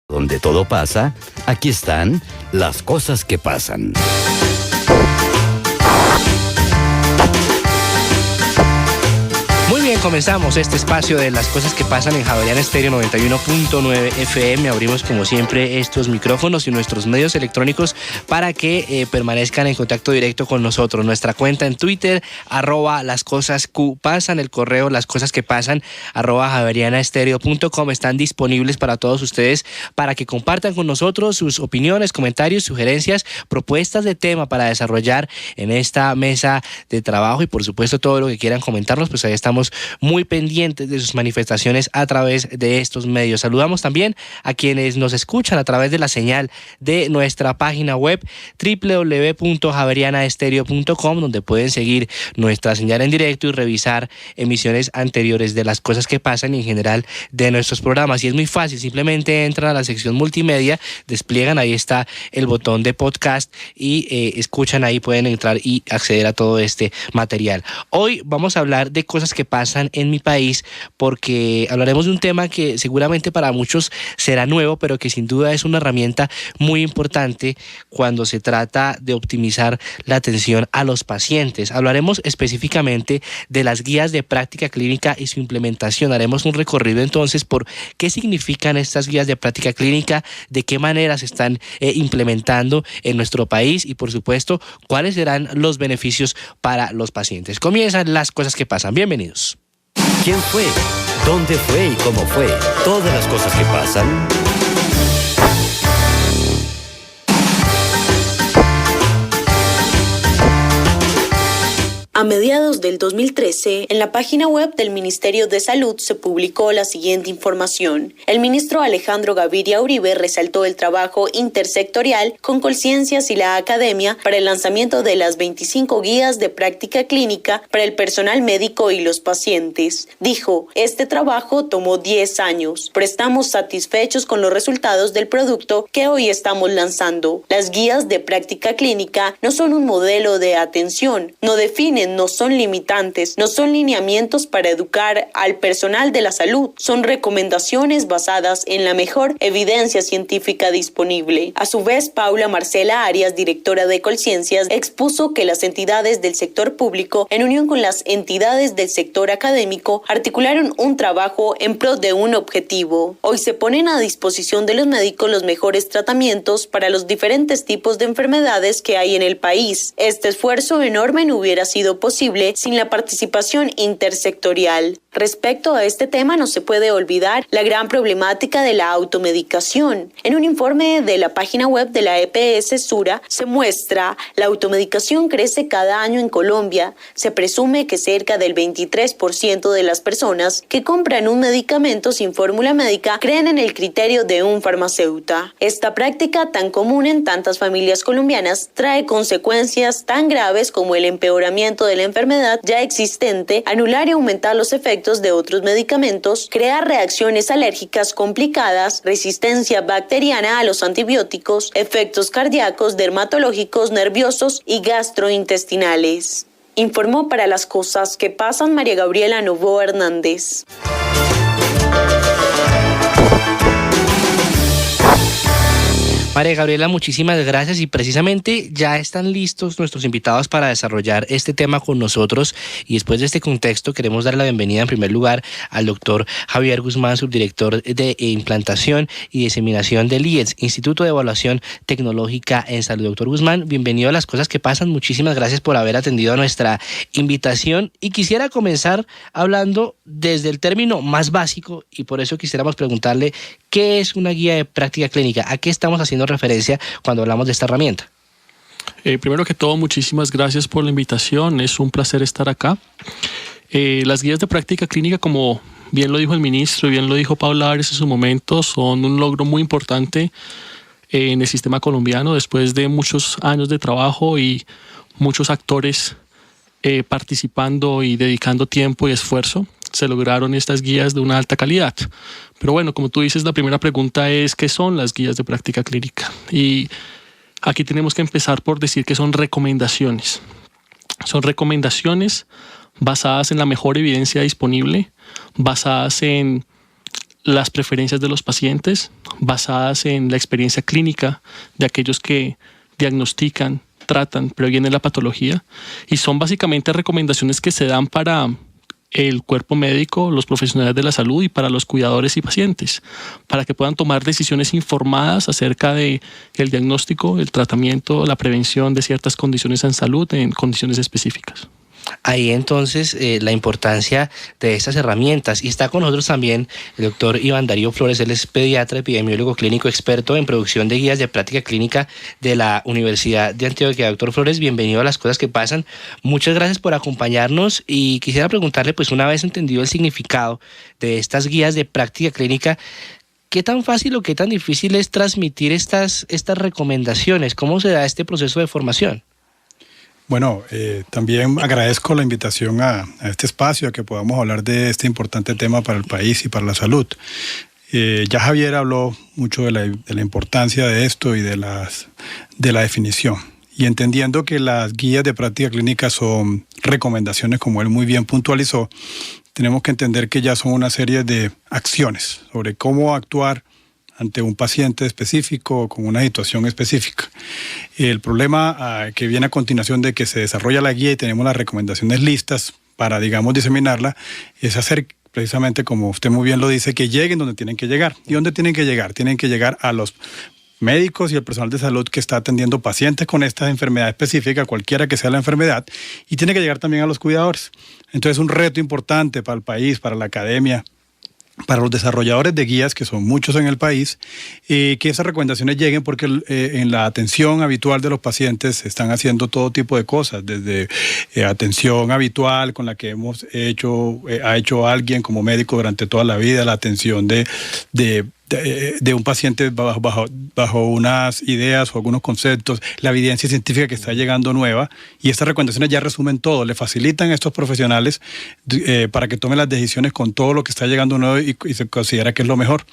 Donde todo pasa, aquí están las cosas que pasan. Muy bien, comenzamos este espacio de las cosas que pasan en Javeriana Estéreo 91.9 FM. Abrimos como siempre estos micrófonos y nuestros medios electrónicos para que permanezcan en contacto directo con nosotros. Nuestra cuenta en Twitter, @lascosasqpasan, el correo lascosasquepasan @javerianaestereo.com están disponibles para todos ustedes para que compartan con nosotros sus opiniones, comentarios, sugerencias, propuestas de tema para desarrollar en esta mesa de trabajo y por supuesto todo lo que quieran comentarnos, pues ahí estamos muy pendientes de sus manifestaciones a través de estos medios. Saludamos también a quienes nos escuchan a través de la señal de nuestra página web www.javerianaestereo.com, donde pueden seguir nuestra señal en directo y revisar emisiones anteriores de las cosas que pasan y en general de nuestros programas. Y es muy fácil, simplemente entran a la sección multimedia, despliegan, ahí está el botón de podcast y escuchan ahí, pueden entrar y acceder a todo este material. Hoy vamos a hablar de cosas que pasan en mi país, porque hablaremos de un tema que seguramente para muchos será nuevo, pero que sin duda es una herramienta muy importante cuando se trata de optimizar la atención a los pacientes. Hablaremos específicamente de las guías de práctica clínica y su implementación. Haremos un recorrido entonces por qué significan estas guías de práctica clínica, de qué manera se están implementando en nuestro país y por supuesto cuáles serán los beneficios para los pacientes. Comienzan las cosas que pasan. Bienvenidos. ¿Quién fue? ¿Dónde fue y cómo fue? Todas las cosas que pasan. A mediados del 2013, en la página web del Ministerio de Salud se publicó la siguiente información. El ministro Alejandro Gaviria Uribe resaltó el trabajo intersectorial con Colciencias y la academia para el lanzamiento de las 25 guías de práctica clínica para el personal médico y los pacientes. Dijo, este trabajo tomó 10 años, pero estamos satisfechos con los resultados del producto que hoy estamos lanzando. Las guías de práctica clínica no son un modelo de atención, no definen, no son limitantes, no son lineamientos para educar al personal de la salud, son recomendaciones basadas en la mejor evidencia científica disponible. A su vez, Paula Marcela Arias, directora de Colciencias, expuso que las entidades del sector público, en unión con las entidades del sector académico, articularon un trabajo en pro de un objetivo. Hoy se ponen a disposición de los médicos los mejores tratamientos para los diferentes tipos de enfermedades que hay en el país. Este esfuerzo enorme no hubiera sido posible sin la participación intersectorial. Respecto a este tema, no se puede olvidar la gran problemática de la automedicación. En un informe de la página web de la EPS Sura se muestra la automedicación crece cada año en Colombia. Se presume que cerca del 23% de las personas que compran un medicamento sin fórmula médica creen en el criterio de un farmacéutico. Esta práctica tan común en tantas familias colombianas trae consecuencias tan graves como el empeoramiento de la enfermedad ya existente, anular y aumentar los efectos de otros medicamentos, crear reacciones alérgicas complicadas, resistencia bacteriana a los antibióticos, efectos cardíacos, dermatológicos, nerviosos y gastrointestinales. Informó para las cosas que pasan María Gabriela Novoa Hernández. María Gabriela, muchísimas gracias y precisamente ya están listos nuestros invitados para desarrollar este tema con nosotros y después de este contexto queremos dar la bienvenida en primer lugar al doctor Javier Guzmán, subdirector de implantación y diseminación del IETS, Instituto de Evaluación Tecnológica en Salud. Doctor Guzmán, bienvenido a las cosas que pasan, muchísimas gracias por haber atendido a nuestra invitación y quisiera comenzar hablando desde el término más básico y por eso quisiéramos preguntarle ¿qué es una guía de práctica clínica? ¿A qué estamos haciendo referencia cuando hablamos de esta herramienta? Primero que todo, muchísimas gracias por la invitación. Es un placer estar acá. Las guías de práctica clínica, como bien lo dijo el ministro y bien lo dijo Paula Arias en su momento, son un logro muy importante en el sistema colombiano después de muchos años de trabajo y muchos actores participando y dedicando tiempo y esfuerzo. Se lograron estas guías de una alta calidad. Pero bueno, como tú dices, la primera pregunta es ¿qué son las guías de práctica clínica? Y aquí tenemos que empezar por decir que son recomendaciones. Son recomendaciones basadas en la mejor evidencia disponible, basadas en las preferencias de los pacientes basadas en la experiencia clínica de aquellos que diagnostican, tratan, previenen la patología, y son básicamente recomendaciones que se dan para el cuerpo médico, los profesionales de la salud y para los cuidadores y pacientes, para que puedan tomar decisiones informadas acerca de el diagnóstico, el tratamiento, la prevención de ciertas condiciones en salud en condiciones específicas. Ahí entonces la importancia de estas herramientas. Y está con nosotros también el doctor Iván Darío Flores. Él es pediatra, epidemiólogo clínico, experto en producción de guías de práctica clínica de la Universidad de Antioquia. Doctor Flores, bienvenido a Las Cosas que Pasan. Muchas gracias por acompañarnos y quisiera preguntarle, pues una vez entendido el significado de estas guías de práctica clínica, ¿qué tan fácil o qué tan difícil es transmitir estas recomendaciones? ¿Cómo se da este proceso de formación? Bueno, también agradezco la invitación a este espacio, a que podamos hablar de este importante tema para el país y para la salud. Ya Javier habló mucho de la importancia de esto y de la definición. Y entendiendo que las guías de práctica clínica son recomendaciones, como él muy bien puntualizó, tenemos que entender que ya son una serie de acciones sobre cómo actuar ante un paciente específico con una situación específica. El problema que viene a continuación de que se desarrolla la guía y tenemos las recomendaciones listas para, digamos, diseminarla, es hacer precisamente, como usted muy bien lo dice, que lleguen donde tienen que llegar. ¿Y dónde tienen que llegar? Tienen que llegar a los médicos y el personal de salud que está atendiendo pacientes con esta enfermedad específica, cualquiera que sea la enfermedad, y tiene que llegar también a los cuidadores. Entonces es un reto importante para el país, para la academia, para los desarrolladores de guías, que son muchos en el país, que esas recomendaciones lleguen, porque en la atención habitual de los pacientes se están haciendo todo tipo de cosas, desde atención habitual con la que ha hecho alguien como médico durante toda la vida, la atención de un paciente bajo unas ideas o algunos conceptos, la evidencia científica que está llegando nueva, y estas recomendaciones ya resumen todo, le facilitan a estos profesionales para que tomen las decisiones con todo lo que está llegando nuevo y se considera que es lo mejor.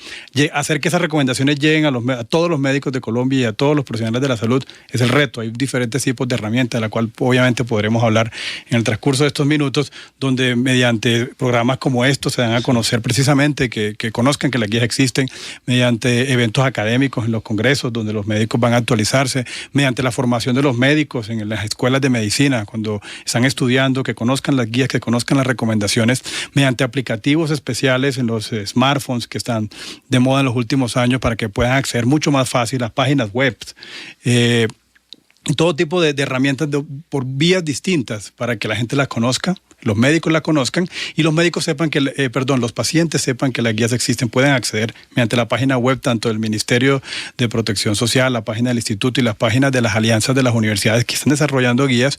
Hacer que esas recomendaciones lleguen a todos los médicos de Colombia y a todos los profesionales de la salud es el reto. Hay diferentes tipos de herramientas, de la cual obviamente podremos hablar en el transcurso de estos minutos, donde mediante programas como estos se dan a conocer precisamente que conozcan que las guías existen, mediante eventos académicos en los congresos donde los médicos van a actualizarse, mediante la formación de los médicos en las escuelas de medicina cuando están estudiando, que conozcan las guías, que conozcan las recomendaciones, mediante aplicativos especiales en los smartphones que están de moda en los últimos años para que puedan acceder mucho más fácil a páginas web. Todo tipo de herramientas por vías distintas para que la gente las conozca, los médicos la conozcan y los médicos sepan que, los pacientes sepan que las guías existen, pueden acceder mediante la página web tanto del Ministerio de Protección Social, la página del Instituto y las páginas de las alianzas de las universidades que están desarrollando guías,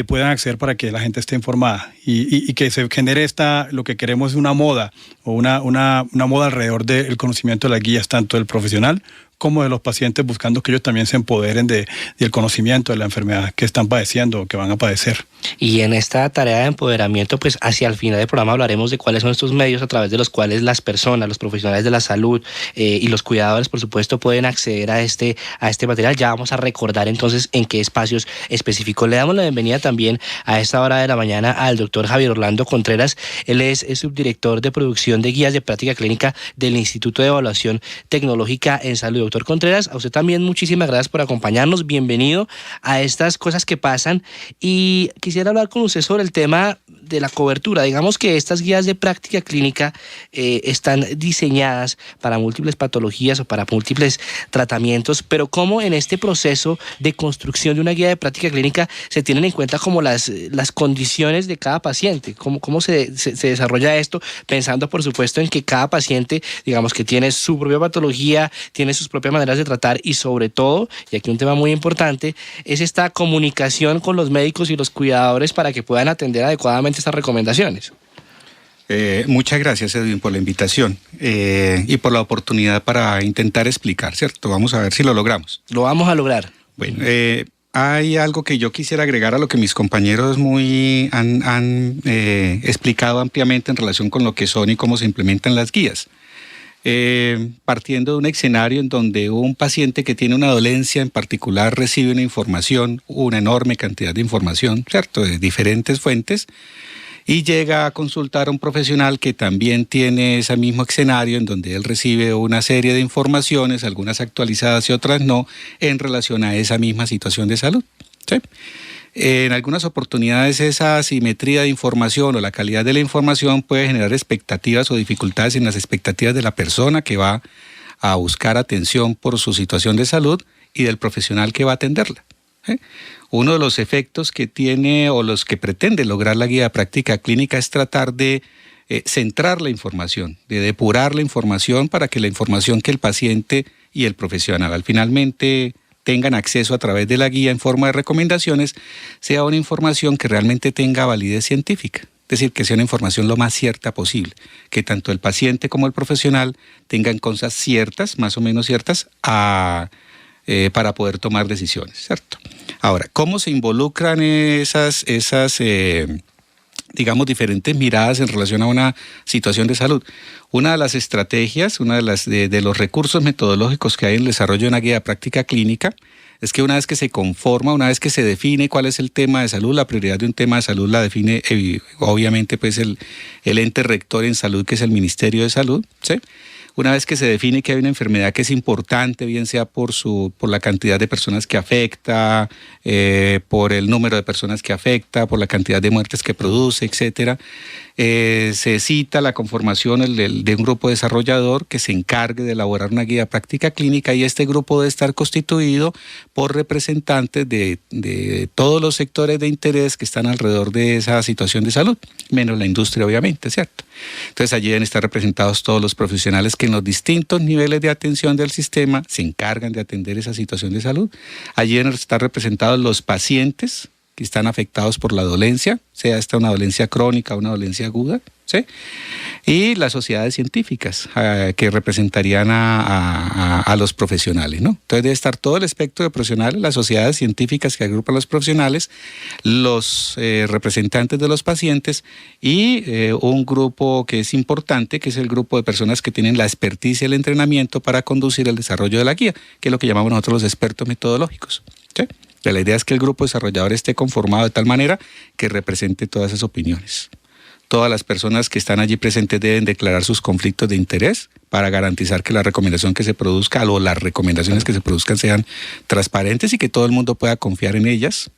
puedan acceder para que la gente esté informada y que se genere lo que queremos es una moda o una moda alrededor del conocimiento de las guías, tanto del profesional como de los pacientes, buscando que ellos también se empoderen del conocimiento de la enfermedad que están padeciendo o que van a padecer. Y en esta tarea de empoderamiento, pues hacia el final del programa hablaremos de cuáles son estos medios a través de los cuales las personas, los profesionales de la salud y los cuidadores, por supuesto, pueden acceder a este material. Ya vamos a recordar entonces en qué espacios específicos. Le damos la bienvenida también a esta hora de la mañana al doctor Javier Orlando Contreras. Él es subdirector de producción de guías de práctica clínica del Instituto de Evaluación Tecnológica en Salud. Doctor Contreras, a usted también muchísimas gracias por acompañarnos. Bienvenido a estas cosas que pasan. Y quisiera hablar con usted sobre el tema de la cobertura. Digamos que estas guías de práctica clínica están diseñadas para múltiples patologías o para múltiples tratamientos, pero cómo en este proceso de construcción de una guía de práctica clínica se tienen en cuenta como las condiciones de cada paciente, cómo se desarrolla esto, pensando por supuesto en que cada paciente, digamos que tiene su propia patología, tiene sus propias maneras de tratar y sobre todo, y aquí un tema muy importante, es esta comunicación con los médicos y los cuidadores para que puedan atender adecuadamente estas recomendaciones. Muchas gracias, Edwin, por la invitación y por la oportunidad para intentar explicar, ¿cierto? Vamos a ver si lo logramos. Lo vamos a lograr. Bueno, hay algo que yo quisiera agregar a lo que mis compañeros han explicado ampliamente en relación con lo que son y cómo se implementan las guías. Partiendo de un escenario en donde un paciente que tiene una dolencia en particular recibe una información, una enorme cantidad de información, ¿cierto?, de diferentes fuentes, y llega a consultar a un profesional que también tiene ese mismo escenario en donde él recibe una serie de informaciones, algunas actualizadas y otras no, en relación a esa misma situación de salud. ¿Sí? En algunas oportunidades esa asimetría de información o la calidad de la información puede generar expectativas o dificultades en las expectativas de la persona que va a buscar atención por su situación de salud y del profesional que va a atenderla. Uno de los efectos que tiene o los que pretende lograr la guía de práctica clínica es tratar de centrar la información, de depurar la información para que la información que el paciente y el profesional finalmente tengan acceso a través de la guía en forma de recomendaciones sea una información que realmente tenga validez científica. Es decir, que sea una información lo más cierta posible, que tanto el paciente como el profesional tengan cosas ciertas, más o menos ciertas, para poder tomar decisiones, ¿cierto? Ahora, ¿cómo se involucran esas digamos, diferentes miradas en relación a una situación de salud? Una de las estrategias, de los recursos metodológicos que hay en el desarrollo de una guía de práctica clínica es que una vez que se conforma, una vez que se define cuál es el tema de salud, la prioridad de un tema de salud la define obviamente pues el ente rector en salud, que es el Ministerio de Salud, ¿sí? Una vez que se define que hay una enfermedad que es importante, bien sea por la cantidad de personas que afecta, por el número de personas que afecta, por la cantidad de muertes que produce, etcétera, se cita la conformación de un grupo desarrollador que se encargue de elaborar una guía de práctica clínica, y este grupo debe estar constituido por representantes de todos los sectores de interés que están alrededor de esa situación de salud, menos la industria obviamente, ¿cierto? Entonces allí deben estar representados todos los profesionales que en los distintos niveles de atención del sistema se encargan de atender esa situación de salud. Allí deben estar representados los pacientes que están afectados por la dolencia, sea esta una dolencia crónica o una dolencia aguda, ¿sí? Y las sociedades científicas que representarían a los profesionales, ¿no? Entonces debe estar todo el espectro de profesionales, las sociedades científicas que agrupan a los profesionales, los representantes de los pacientes y un grupo que es importante, que es el grupo de personas que tienen la experticia y el entrenamiento para conducir el desarrollo de la guía, que es lo que llamamos nosotros los expertos metodológicos, ¿sí? La idea es que el grupo desarrollador esté conformado de tal manera que represente todas esas opiniones. Todas las personas que están allí presentes deben declarar sus conflictos de interés para garantizar que la recomendación que se produzca o las recomendaciones que se produzcan sean transparentes y que todo el mundo pueda confiar en ellas.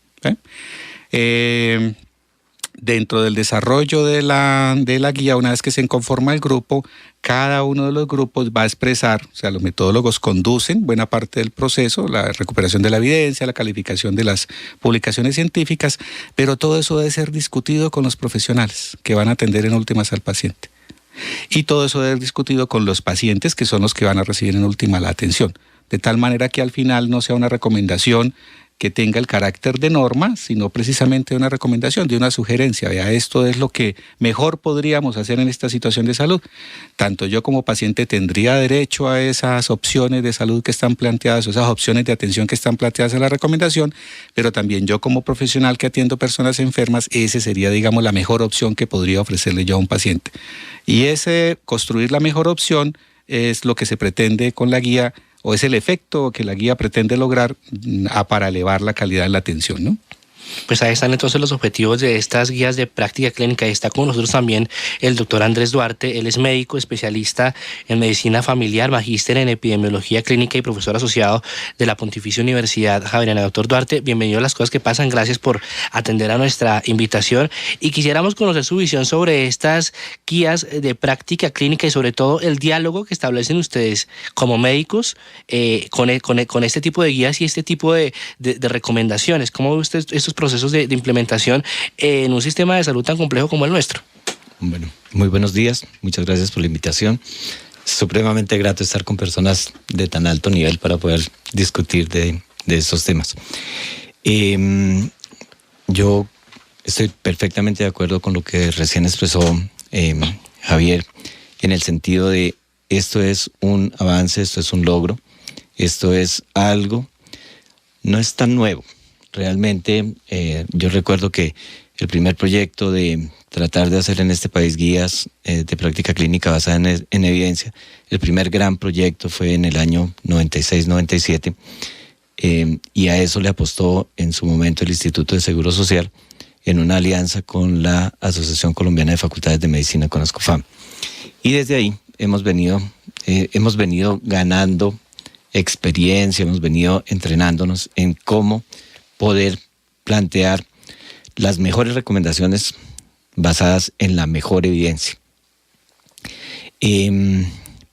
Dentro del desarrollo de la guía, una vez que se conforma el grupo, cada uno de los grupos va a expresar, o sea, los metodólogos conducen buena parte del proceso, la recuperación de la evidencia, la calificación de las publicaciones científicas, pero todo eso debe ser discutido con los profesionales que van a atender en últimas al paciente. Y todo eso debe ser discutido con los pacientes, que son los que van a recibir en última la atención, de tal manera que al final no sea una recomendación que tenga el carácter de norma, sino precisamente una recomendación, de una sugerencia. Vea, esto es lo que mejor podríamos hacer en esta situación de salud. Tanto yo como paciente tendría derecho a esas opciones de salud que están planteadas, o esas opciones de atención que están planteadas en la recomendación, pero también yo como profesional que atiendo personas enfermas, ese sería, digamos, la mejor opción que podría ofrecerle yo a un paciente. Y construir la mejor opción es lo que se pretende con la guía, o es el efecto que la guía pretende lograr para elevar la calidad de la atención, ¿no? Pues ahí están entonces los objetivos de estas guías de práctica clínica. Y está con nosotros también el doctor Andrés Duarte. Él es médico especialista en medicina familiar, magíster en epidemiología clínica y profesor asociado de la Pontificia Universidad Javeriana. Doctor Duarte, bienvenido a Las Cosas que Pasan. Gracias por atender a nuestra invitación. Y quisiéramos conocer su visión sobre estas guías de práctica clínica y sobre todo el diálogo que establecen ustedes como médicos con este tipo de guías y este tipo de recomendaciones. ¿Cómo ve usted estos procesos de implementación en un sistema de salud tan complejo como el nuestro? Bueno, muy buenos días, muchas gracias por la invitación. Supremamente grato estar con personas de tan alto nivel para poder discutir de estos temas. Yo estoy perfectamente de acuerdo con lo que recién expresó Javier, en el sentido de esto es un avance, esto es un logro, esto es algo, no es tan nuevo. Realmente yo recuerdo que el primer proyecto de tratar de hacer en este país guías de práctica clínica basada en evidencia, el primer gran proyecto fue en el año 96-97 y a eso le apostó en su momento el Instituto de Seguro Social, en una alianza con la Asociación Colombiana de Facultades de Medicina, con ASCOFAM. Y desde ahí hemos venido ganando experiencia, hemos venido entrenándonos en cómo poder plantear las mejores recomendaciones basadas en la mejor evidencia.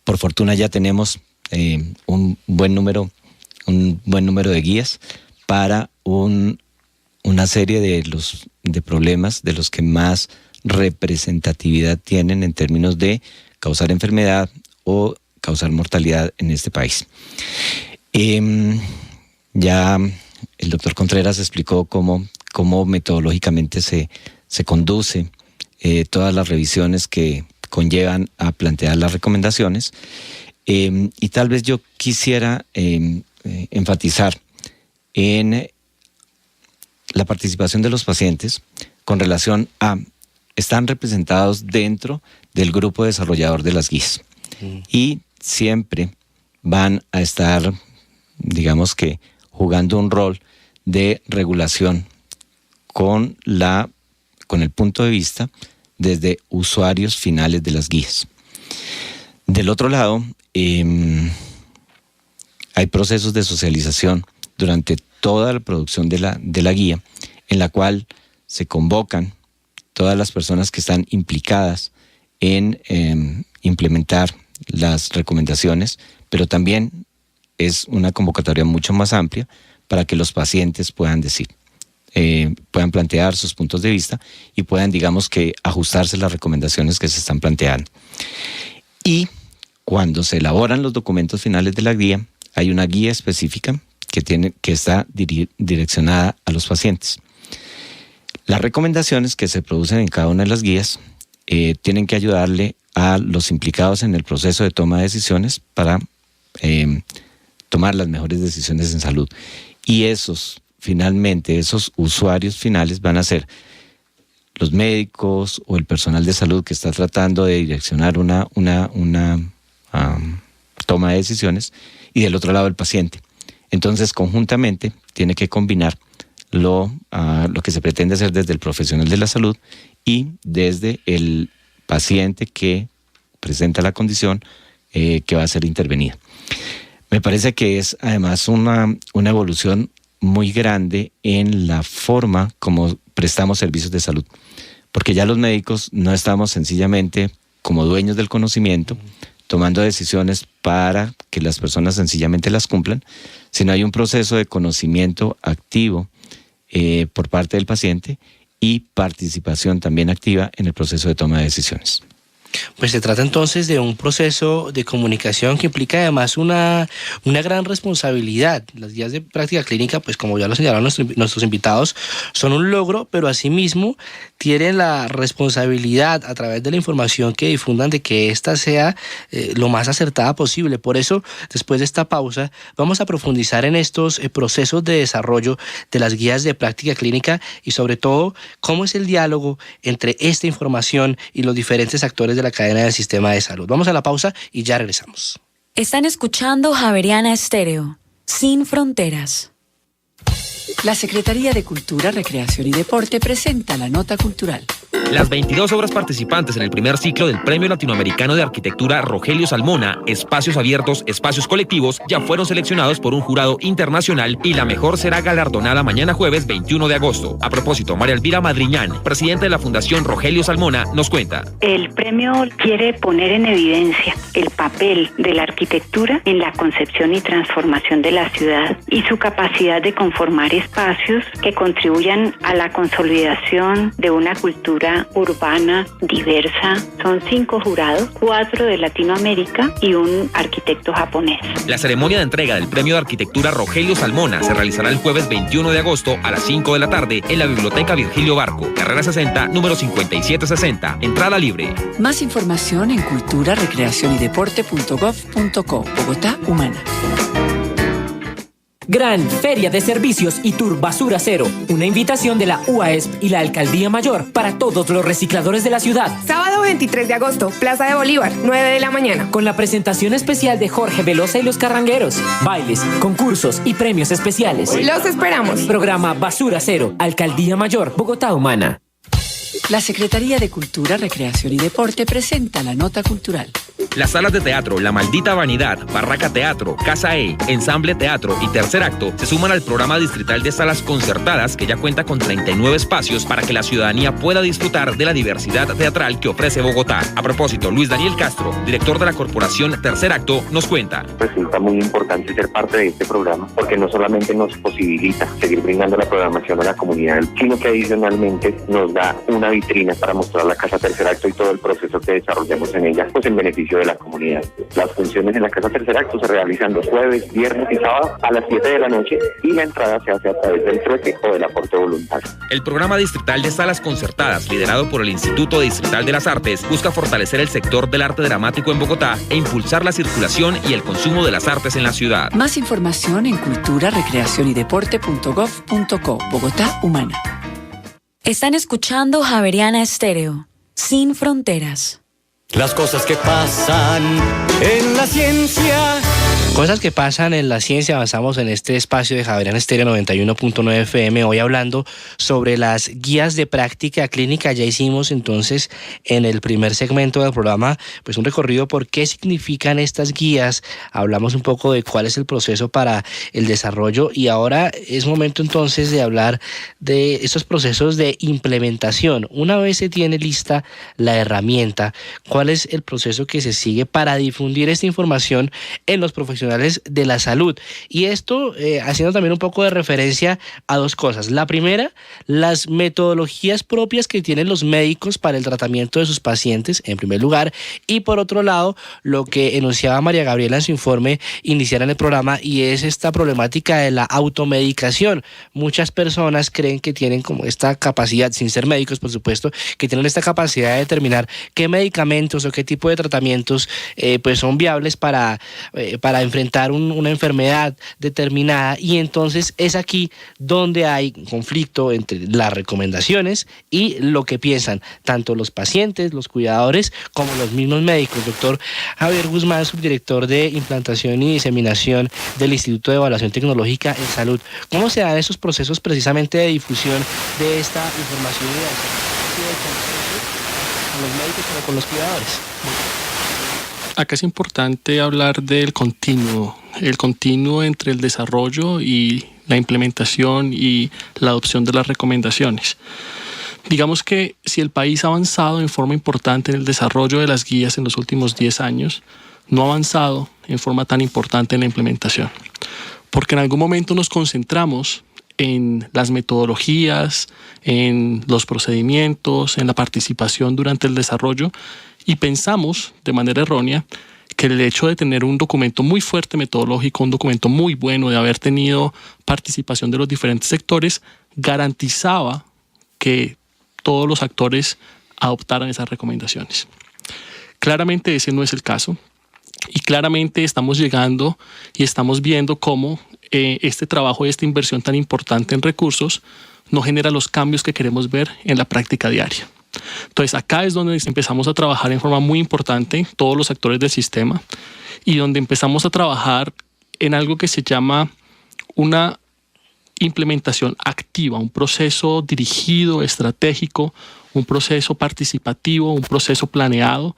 Por fortuna ya tenemos un buen número de guías para una serie de problemas de los que más representatividad tienen en términos de causar enfermedad o causar mortalidad en este país. Ya el doctor Contreras explicó cómo metodológicamente se conduce todas las revisiones que conllevan a plantear las recomendaciones. Y tal vez yo quisiera enfatizar en la participación de los pacientes con relación a están representados dentro del grupo desarrollador de las guías y siempre van a estar, digamos que, jugando un rol de regulación con el punto de vista desde usuarios finales de las guías. Del otro lado, hay procesos de socialización durante toda la producción de la guía, en la cual se convocan todas las personas que están implicadas en implementar las recomendaciones, pero también es una convocatoria mucho más amplia para que los pacientes puedan decir, puedan plantear sus puntos de vista y puedan, digamos que, ajustarse las recomendaciones que se están planteando. Y cuando se elaboran los documentos finales de la guía, hay una guía específica que está direccionada a los pacientes. Las recomendaciones que se producen en cada una de las guías tienen que ayudarle a los implicados en el proceso de toma de decisiones para tomar las mejores decisiones en salud. Y esos usuarios finales van a ser los médicos o el personal de salud que está tratando de direccionar una toma de decisiones, y del otro lado el paciente. Entonces, conjuntamente, tiene que combinar lo que se pretende hacer desde el profesional de la salud y desde el paciente que presenta la condición que va a ser intervenida. Me parece que es además una evolución muy grande en la forma como prestamos servicios de salud, porque ya los médicos no estamos sencillamente como dueños del conocimiento, tomando decisiones para que las personas sencillamente las cumplan, sino hay un proceso de conocimiento activo por parte del paciente y participación también activa en el proceso de toma de decisiones. Pues se trata entonces de un proceso de comunicación que implica además una gran responsabilidad. Las guías de práctica clínica, pues como ya lo señalaron nuestros invitados, son un logro, pero asimismo tienen la responsabilidad a través de la información que difundan de que ésta sea lo más acertada posible. Por eso, después de esta pausa, vamos a profundizar en estos procesos de desarrollo de las guías de práctica clínica y sobre todo cómo es el diálogo entre esta información y los diferentes actores de la cadena del sistema de salud. Vamos a la pausa y ya regresamos. Están escuchando Javeriana Estéreo, sin fronteras. La Secretaría de Cultura, Recreación y Deporte presenta la nota cultural. Las 22 obras participantes en el primer ciclo del Premio Latinoamericano de Arquitectura Rogelio Salmona, Espacios Abiertos, Espacios Colectivos, ya fueron seleccionados por un jurado internacional y la mejor será galardonada mañana jueves 21 de agosto. A propósito, María Elvira Madriñán, presidenta de la Fundación Rogelio Salmona, nos cuenta. El premio quiere poner en evidencia el papel de la arquitectura en la concepción y transformación de la ciudad y su capacidad de conformar espacios que contribuyan a la consolidación de una cultura urbana diversa. Son 5 jurados, 4 de Latinoamérica y un arquitecto japonés. La ceremonia de entrega del Premio de Arquitectura Rogelio Salmona se realizará el jueves 21 de agosto a las 5 de la tarde en la Biblioteca Virgilio Barco, carrera 60, número 5760, entrada libre. Más información en cultura, recreación y deporte.gov.co. Bogotá, Humana. Gran Feria de Servicios y Tour Basura Cero. Una invitación de la UASP y la Alcaldía Mayor para todos los recicladores de la ciudad. Sábado 23 de agosto, Plaza de Bolívar, 9 de la mañana. Con la presentación especial de Jorge Velosa y los Carrangueros. Bailes, concursos y premios especiales. Los esperamos. Programa Basura Cero, Alcaldía Mayor, Bogotá Humana. La Secretaría de Cultura, Recreación y Deporte presenta la nota cultural. Las salas de teatro La Maldita Vanidad, Barraca Teatro, Casa E, Ensamble Teatro y Tercer Acto se suman al programa distrital de salas concertadas que ya cuenta con 39 espacios para que la ciudadanía pueda disfrutar de la diversidad teatral que ofrece Bogotá. A propósito, Luis Daniel Castro, director de la corporación Tercer Acto, nos cuenta. Resulta muy importante ser parte de este programa porque no solamente nos posibilita seguir brindando la programación a la comunidad, sino que adicionalmente nos da una vitrina para mostrar la Casa Tercer Acto y todo el proceso que desarrollamos en ella, pues en beneficio de la comunidad. Las funciones en la Casa Tercer Acto se realizan los jueves, viernes y sábado a las 7 de la noche y la entrada se hace a través del trueque o del aporte voluntario. El programa distrital de salas concertadas, liderado por el Instituto Distrital de las Artes, busca fortalecer el sector del arte dramático en Bogotá e impulsar la circulación y el consumo de las artes en la ciudad. Más información en cultura, recreación y deporte.gov.co. Bogotá Humana. Están escuchando Javeriana Estéreo, sin fronteras. Las cosas que pasan en la ciencia. Cosas que pasan en la ciencia. Avanzamos en este espacio de Javeriana Estéreo 91.9 FM, hoy hablando sobre las guías de práctica clínica. Ya hicimos entonces en el primer segmento del programa pues un recorrido por qué significan estas guías. Hablamos un poco de cuál es el proceso para el desarrollo y ahora es momento entonces de hablar de estos procesos de implementación. Una vez se tiene lista la herramienta, ¿cuál es el proceso que se sigue para difundir esta información en los profesionales de la salud? Y esto haciendo también un poco de referencia a dos cosas. La primera, las metodologías propias que tienen los médicos para el tratamiento de sus pacientes, en primer lugar, y por otro lado, lo que enunciaba María Gabriela en su informe inicial en el programa, y es esta problemática de la automedicación. Muchas personas creen que tienen como esta capacidad, sin ser médicos por supuesto, que tienen esta capacidad de determinar qué medicamentos o qué tipo de tratamientos pues son viables para enfrentar una enfermedad determinada, y entonces es aquí donde hay conflicto entre las recomendaciones y lo que piensan tanto los pacientes, los cuidadores, como los mismos médicos. Doctor Javier Guzmán, subdirector de implantación y diseminación del Instituto de Evaluación Tecnológica en Salud, ¿cómo se dan esos procesos precisamente de difusión de esta información y de con los médicos como con los cuidadores? Acá es importante hablar del continuo, el continuo entre el desarrollo y la implementación y la adopción de las recomendaciones. Digamos que si el país ha avanzado en forma importante en el desarrollo de las guías en los últimos 10 años, no ha avanzado en forma tan importante en la implementación. Porque en algún momento nos concentramos en las metodologías, en los procedimientos, en la participación durante el desarrollo, y pensamos de manera errónea que el hecho de tener un documento muy fuerte metodológico, un documento muy bueno, de haber tenido participación de los diferentes sectores, garantizaba que todos los actores adoptaran esas recomendaciones. Claramente ese no es el caso, y claramente estamos llegando y estamos viendo cómo este trabajo y esta inversión tan importante en recursos no genera los cambios que queremos ver en la práctica diaria. Entonces acá es donde empezamos a trabajar en forma muy importante todos los actores del sistema, y donde empezamos a trabajar en algo que se llama una implementación activa, un proceso dirigido, estratégico, un proceso participativo, un proceso planeado,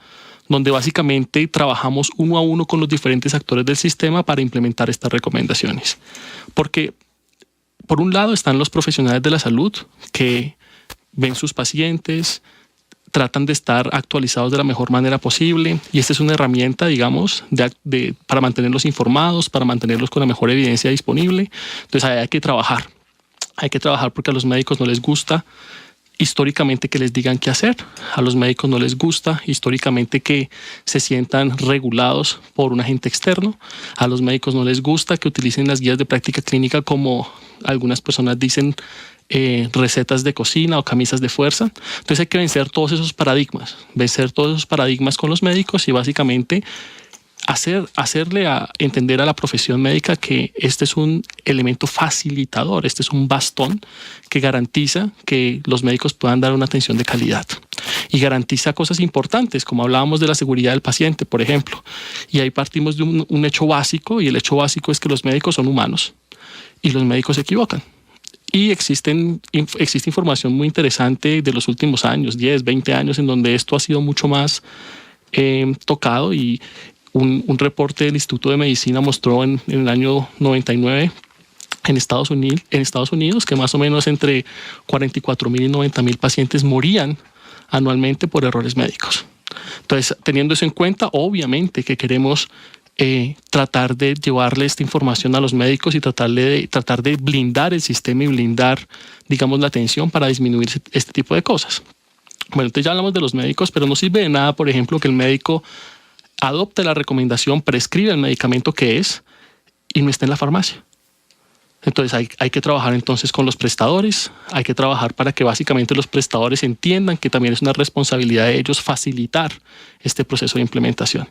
donde básicamente trabajamos uno a uno con los diferentes actores del sistema para implementar estas recomendaciones. Porque por un lado están los profesionales de la salud que ven sus pacientes, tratan de estar actualizados de la mejor manera posible, y esta es una herramienta, digamos, para mantenerlos informados, para mantenerlos con la mejor evidencia disponible. Entonces hay que trabajar porque a los médicos no les gusta históricamente que les digan qué hacer, a los médicos no les gusta históricamente que se sientan regulados por un agente externo, a los médicos no les gusta que utilicen las guías de práctica clínica como algunas personas dicen, recetas de cocina o camisas de fuerza. Entonces hay que vencer todos esos paradigmas con los médicos y básicamente hacerle a entender a la profesión médica que este es un elemento facilitador, este es un bastón que garantiza que los médicos puedan dar una atención de calidad y garantiza cosas importantes, como hablábamos de la seguridad del paciente, por ejemplo. Y ahí partimos de un hecho básico, y el hecho básico es que los médicos son humanos y los médicos se equivocan. Y existe información muy interesante de los últimos años, 10, 20 años, en donde esto ha sido mucho más tocado, y un reporte del Instituto de Medicina mostró en el año 99 en Estados Unidos que más o menos entre 44,000 y 90,000 pacientes morían anualmente por errores médicos. Entonces, teniendo eso en cuenta, obviamente que queremos tratar de llevarle esta información a los médicos y tratar de blindar el sistema y blindar, digamos, la atención para disminuir este tipo de cosas. Bueno, entonces ya hablamos de los médicos, pero no sirve de nada, por ejemplo, que el médico adopte la recomendación, prescribe el medicamento que es y no esté en la farmacia. Entonces hay que trabajar entonces con los prestadores, hay que trabajar para que básicamente los prestadores entiendan que también es una responsabilidad de ellos facilitar este proceso de implementación.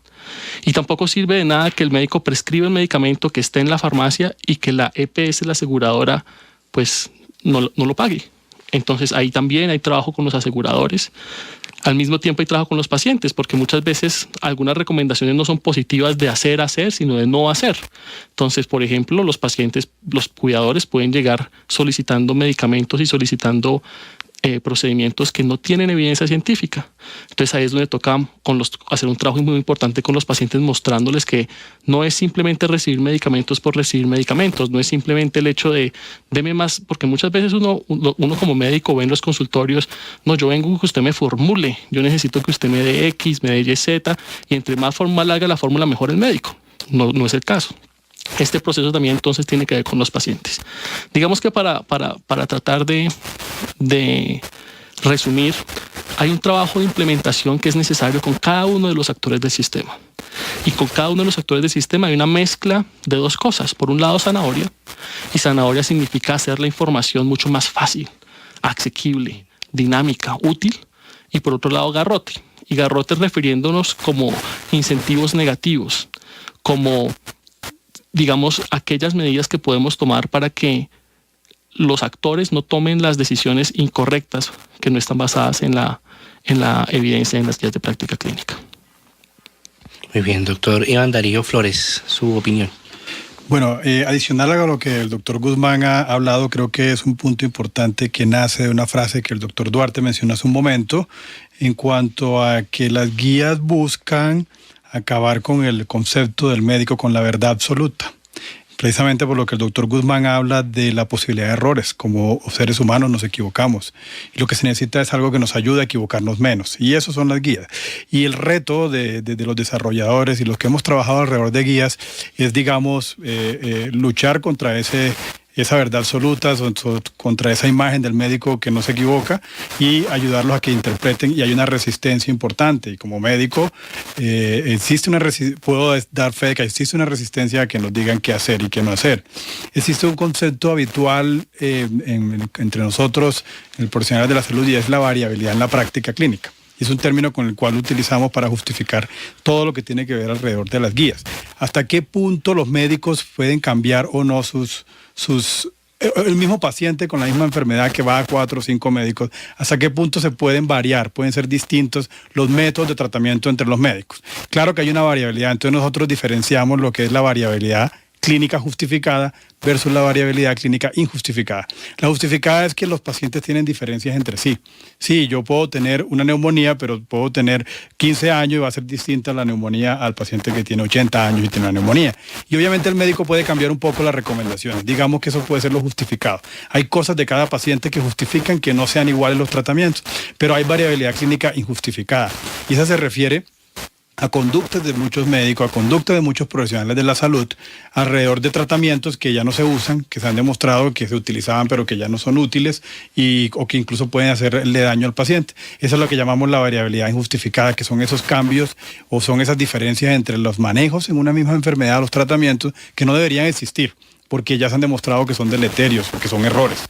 Y tampoco sirve de nada que el médico prescriba el medicamento que esté en la farmacia y que la EPS, la aseguradora, pues no lo pague. Entonces ahí también hay trabajo con los aseguradores. Al mismo tiempo hay trabajo con los pacientes, porque muchas veces algunas recomendaciones no son positivas de hacer, sino de no hacer. Entonces, por ejemplo, los pacientes, los cuidadores pueden llegar solicitando medicamentos y solicitando procedimientos que no tienen evidencia científica. Entonces ahí es donde toca hacer un trabajo muy importante con los pacientes, mostrándoles que no es simplemente recibir medicamentos por recibir medicamentos, no es simplemente el hecho de deme más, porque muchas veces uno como médico ve en los consultorios, no, yo vengo que usted me formule, yo necesito que usted me dé X, me dé Y, Z, y entre más formal haga la fórmula, mejor el médico. No es el caso. Este proceso también entonces tiene que ver con los pacientes. Digamos que para tratar de resumir, hay un trabajo de implementación que es necesario con cada uno de los actores del sistema. Y con cada uno de los actores del sistema hay una mezcla de dos cosas. Por un lado, zanahoria. Y zanahoria significa hacer la información mucho más fácil, asequible, dinámica, útil. Y por otro lado, garrote. Y garrote refiriéndonos como incentivos negativos, como, digamos, aquellas medidas que podemos tomar para que los actores no tomen las decisiones incorrectas que no están basadas en la evidencia en las guías de práctica clínica. Muy bien, doctor Iván Darío Flores, su opinión. Bueno, adicional a lo que el doctor Guzmán ha hablado, creo que es un punto importante que nace de una frase que el doctor Duarte mencionó hace un momento, en cuanto a que las guías buscan acabar con el concepto del médico con la verdad absoluta. Precisamente por lo que el doctor Guzmán habla de la posibilidad de errores. Como seres humanos nos equivocamos. Y lo que se necesita es algo que nos ayude a equivocarnos menos. Y eso son las guías. Y el reto de los desarrolladores y los que hemos trabajado alrededor de guías es, digamos, luchar contra esa verdad absoluta, contra esa imagen del médico que no se equivoca, y ayudarlos a que interpreten. Y hay una resistencia importante, y como médico puedo dar fe de que existe una resistencia a que nos digan qué hacer y qué no hacer. Existe un concepto habitual entre nosotros, el profesional de la salud, y es la variabilidad en la práctica clínica. Y es un término con el cual utilizamos para justificar todo lo que tiene que ver alrededor de las guías. ¿Hasta qué punto los médicos pueden cambiar o no el mismo paciente con la misma enfermedad que va a 4 o 5 médicos? ¿Hasta qué punto se pueden variar? Pueden ser distintos los métodos de tratamiento entre los médicos. Claro que hay una variabilidad, entonces nosotros diferenciamos lo que es la variabilidad clínica justificada versus la variabilidad clínica injustificada. La justificada es que los pacientes tienen diferencias entre sí. Sí, yo puedo tener una neumonía, pero puedo tener 15 años y va a ser distinta la neumonía al paciente que tiene 80 años y tiene una neumonía. Y obviamente el médico puede cambiar un poco las recomendaciones. Digamos que eso puede ser lo justificado. Hay cosas de cada paciente que justifican que no sean iguales los tratamientos, pero hay variabilidad clínica injustificada. Y esa se refiere a conductas de muchos médicos, a conductas de muchos profesionales de la salud alrededor de tratamientos que ya no se usan, que se han demostrado que se utilizaban pero que ya no son útiles o que incluso pueden hacerle daño al paciente. Eso es lo que llamamos la variabilidad injustificada, que son esos cambios o son esas diferencias entre los manejos en una misma enfermedad, los tratamientos, que no deberían existir, porque ya se han demostrado que son deleterios, que son errores.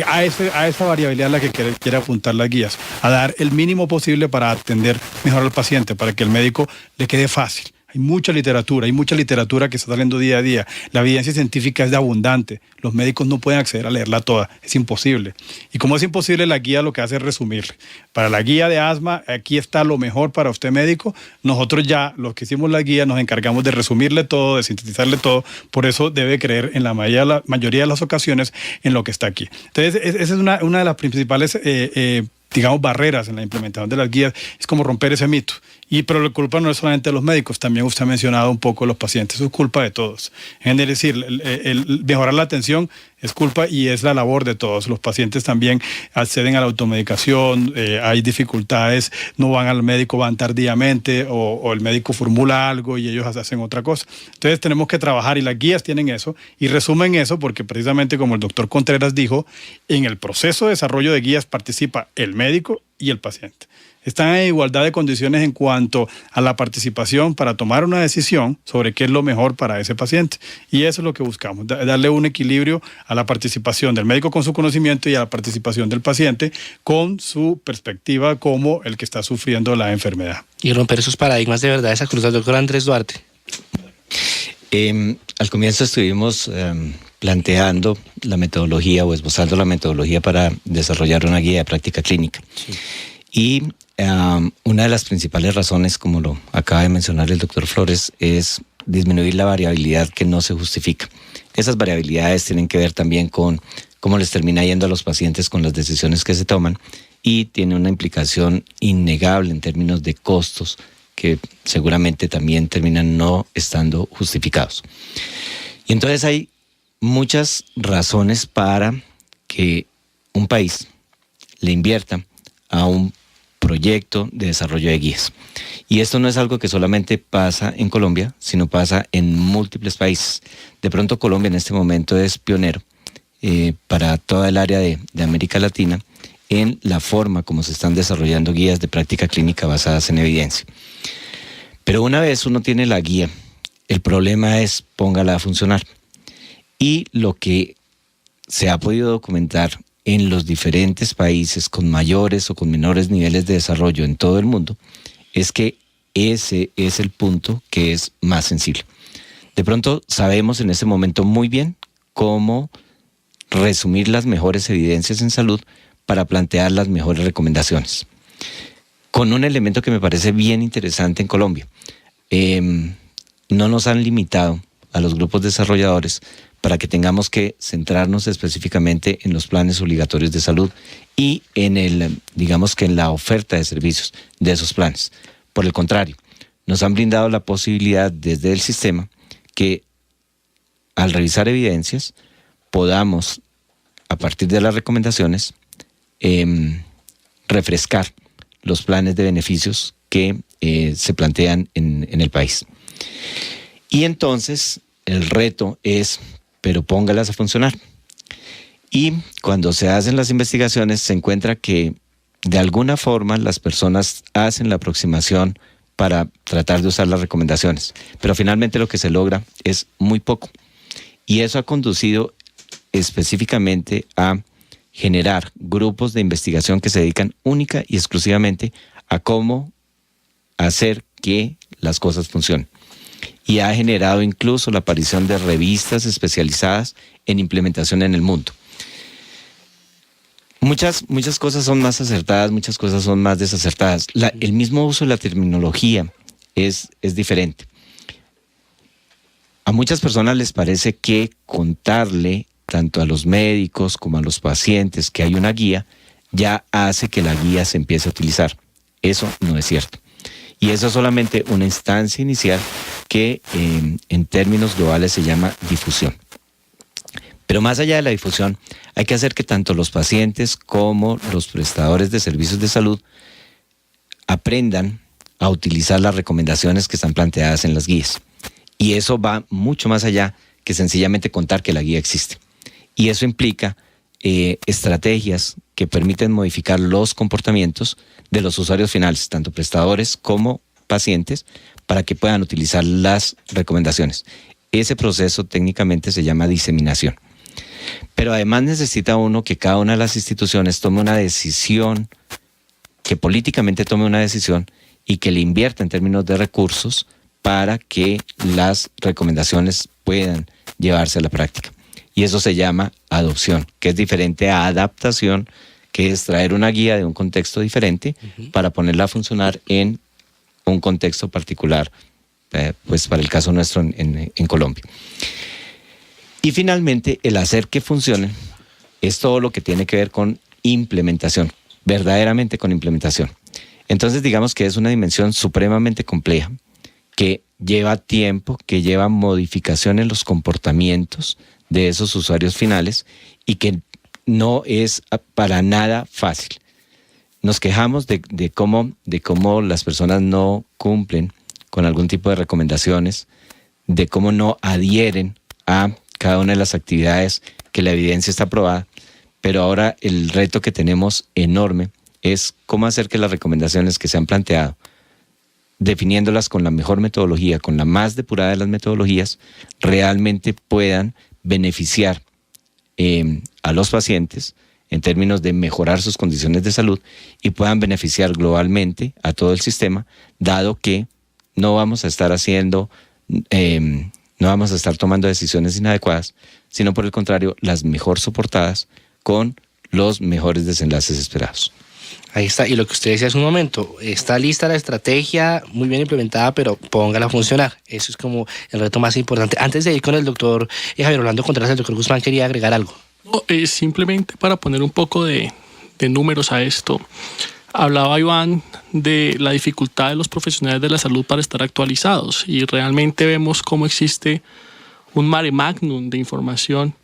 A esa variabilidad es la que quiere apuntar las guías, a dar el mínimo posible para atender mejor al paciente, para que el médico le quede fácil. Hay mucha literatura que está saliendo día a día. La evidencia científica es de abundante. Los médicos no pueden acceder a leerla toda, es imposible. Y como es imposible, la guía lo que hace es resumir. Para la guía de asma, aquí está lo mejor para usted médico. Nosotros ya, los que hicimos la guía, nos encargamos de resumirle todo, de sintetizarle todo. Por eso debe creer en la mayoría de las ocasiones en lo que está aquí. Entonces, esa es una de las principales digamos, barreras en la implementación de las guías, es como romper ese mito. Pero la culpa no es solamente de los médicos, también usted ha mencionado un poco los pacientes, es culpa de todos. Es decir, el mejorar la atención es culpa y es la labor de todos. Los pacientes también acceden a la automedicación, hay dificultades, no van al médico, van tardíamente o el médico formula algo y ellos hacen otra cosa. Entonces tenemos que trabajar y las guías tienen eso y resumen eso porque precisamente como el doctor Contreras dijo, en el proceso de desarrollo de guías participa el médico y el paciente. Están en igualdad de condiciones en cuanto a la participación para tomar una decisión sobre qué es lo mejor para ese paciente. Y eso es lo que buscamos, darle un equilibrio a la participación del médico con su conocimiento y a la participación del paciente con su perspectiva como el que está sufriendo la enfermedad. Y romper esos paradigmas de verdad, esa cruz al doctor Andrés Duarte. Al comienzo estuvimos planteando la metodología o esbozando la metodología para desarrollar una guía de práctica clínica. Sí. Y una de las principales razones, como lo acaba de mencionar el doctor Flores, es disminuir la variabilidad que no se justifica. Esas variabilidades tienen que ver también con cómo les termina yendo a los pacientes con las decisiones que se toman y tiene una implicación innegable en términos de costos que seguramente también terminan no estando justificados. Y entonces hay muchas razones para que un país le invierta a un proyecto de desarrollo de guías. Y esto no es algo que solamente pasa en Colombia, sino pasa en múltiples países. De pronto Colombia en este momento es pionero para toda el área de América Latina en la forma como se están desarrollando guías de práctica clínica basadas en evidencia. Pero una vez uno tiene la guía, el problema es póngala a funcionar. Y lo que se ha podido documentar en los diferentes países con mayores o con menores niveles de desarrollo en todo el mundo, es que ese es el punto que es más sensible. De pronto sabemos en este momento muy bien cómo resumir las mejores evidencias en salud para plantear las mejores recomendaciones. Con un elemento que me parece bien interesante en Colombia. No nos han limitado a los grupos desarrolladores para que tengamos que centrarnos específicamente en los planes obligatorios de salud y en digamos que en la oferta de servicios de esos planes. Por el contrario, nos han brindado la posibilidad desde el sistema que al revisar evidencias podamos, a partir de las recomendaciones, refrescar los planes de beneficios que se plantean en el país. Y entonces el reto es, pero póngalas a funcionar. Y cuando se hacen las investigaciones se encuentra que de alguna forma las personas hacen la aproximación para tratar de usar las recomendaciones, pero finalmente lo que se logra es muy poco. Y eso ha conducido específicamente a generar grupos de investigación que se dedican única y exclusivamente a cómo hacer que las cosas funcionen. Y ha generado incluso la aparición de revistas especializadas en implementación en el mundo. Muchas cosas son más acertadas, muchas cosas son más desacertadas. El mismo uso de la terminología es diferente. A muchas personas les parece que contarle tanto a los médicos como a los pacientes que hay una guía ya hace que la guía se empiece a utilizar. Eso no es cierto. Y eso es solamente una instancia inicial que en términos globales se llama difusión. Pero más allá de la difusión, hay que hacer que tanto los pacientes como los prestadores de servicios de salud aprendan a utilizar las recomendaciones que están planteadas en las guías. Y eso va mucho más allá que sencillamente contar que la guía existe. Y eso implica estrategias que permiten modificar los comportamientos de los usuarios finales, tanto prestadores como pacientes, para que puedan utilizar las recomendaciones. Ese proceso técnicamente se llama diseminación. Pero además necesita uno que cada una de las instituciones tome una decisión, que políticamente tome una decisión y que le invierta en términos de recursos para que las recomendaciones puedan llevarse a la práctica. Y eso se llama adopción, que es diferente a adaptación, que es traer una guía de un contexto diferente para ponerla a funcionar en un contexto particular, pues para el caso nuestro en Colombia. Y finalmente, el hacer que funcionen es todo lo que tiene que ver con implementación, verdaderamente con implementación. Entonces, digamos que es una dimensión supremamente compleja, que lleva tiempo, que lleva modificación en los comportamientos de esos usuarios finales y que no es para nada fácil. Nos quejamos de cómo las personas no cumplen con algún tipo de recomendaciones, de cómo no adhieren a cada una de las actividades que la evidencia está probada, pero ahora el reto que tenemos enorme es cómo hacer que las recomendaciones que se han planteado, definiéndolas con la mejor metodología, con la más depurada de las metodologías, realmente puedan beneficiar a los pacientes en términos de mejorar sus condiciones de salud y puedan beneficiar globalmente a todo el sistema, dado que no vamos a estar tomando decisiones inadecuadas, sino por el contrario, las mejor soportadas con los mejores desenlaces esperados. Ahí está, y lo que usted decía hace un momento, está lista la estrategia, muy bien implementada, pero póngala a funcionar. Eso es como el reto más importante. Antes de ir con el doctor Javier Orlando Contreras, el doctor Guzmán quería agregar algo. No, simplemente para poner un poco de números a esto. Hablaba Iván de la dificultad de los profesionales de la salud para estar actualizados y realmente vemos cómo existe un mare magnum de información.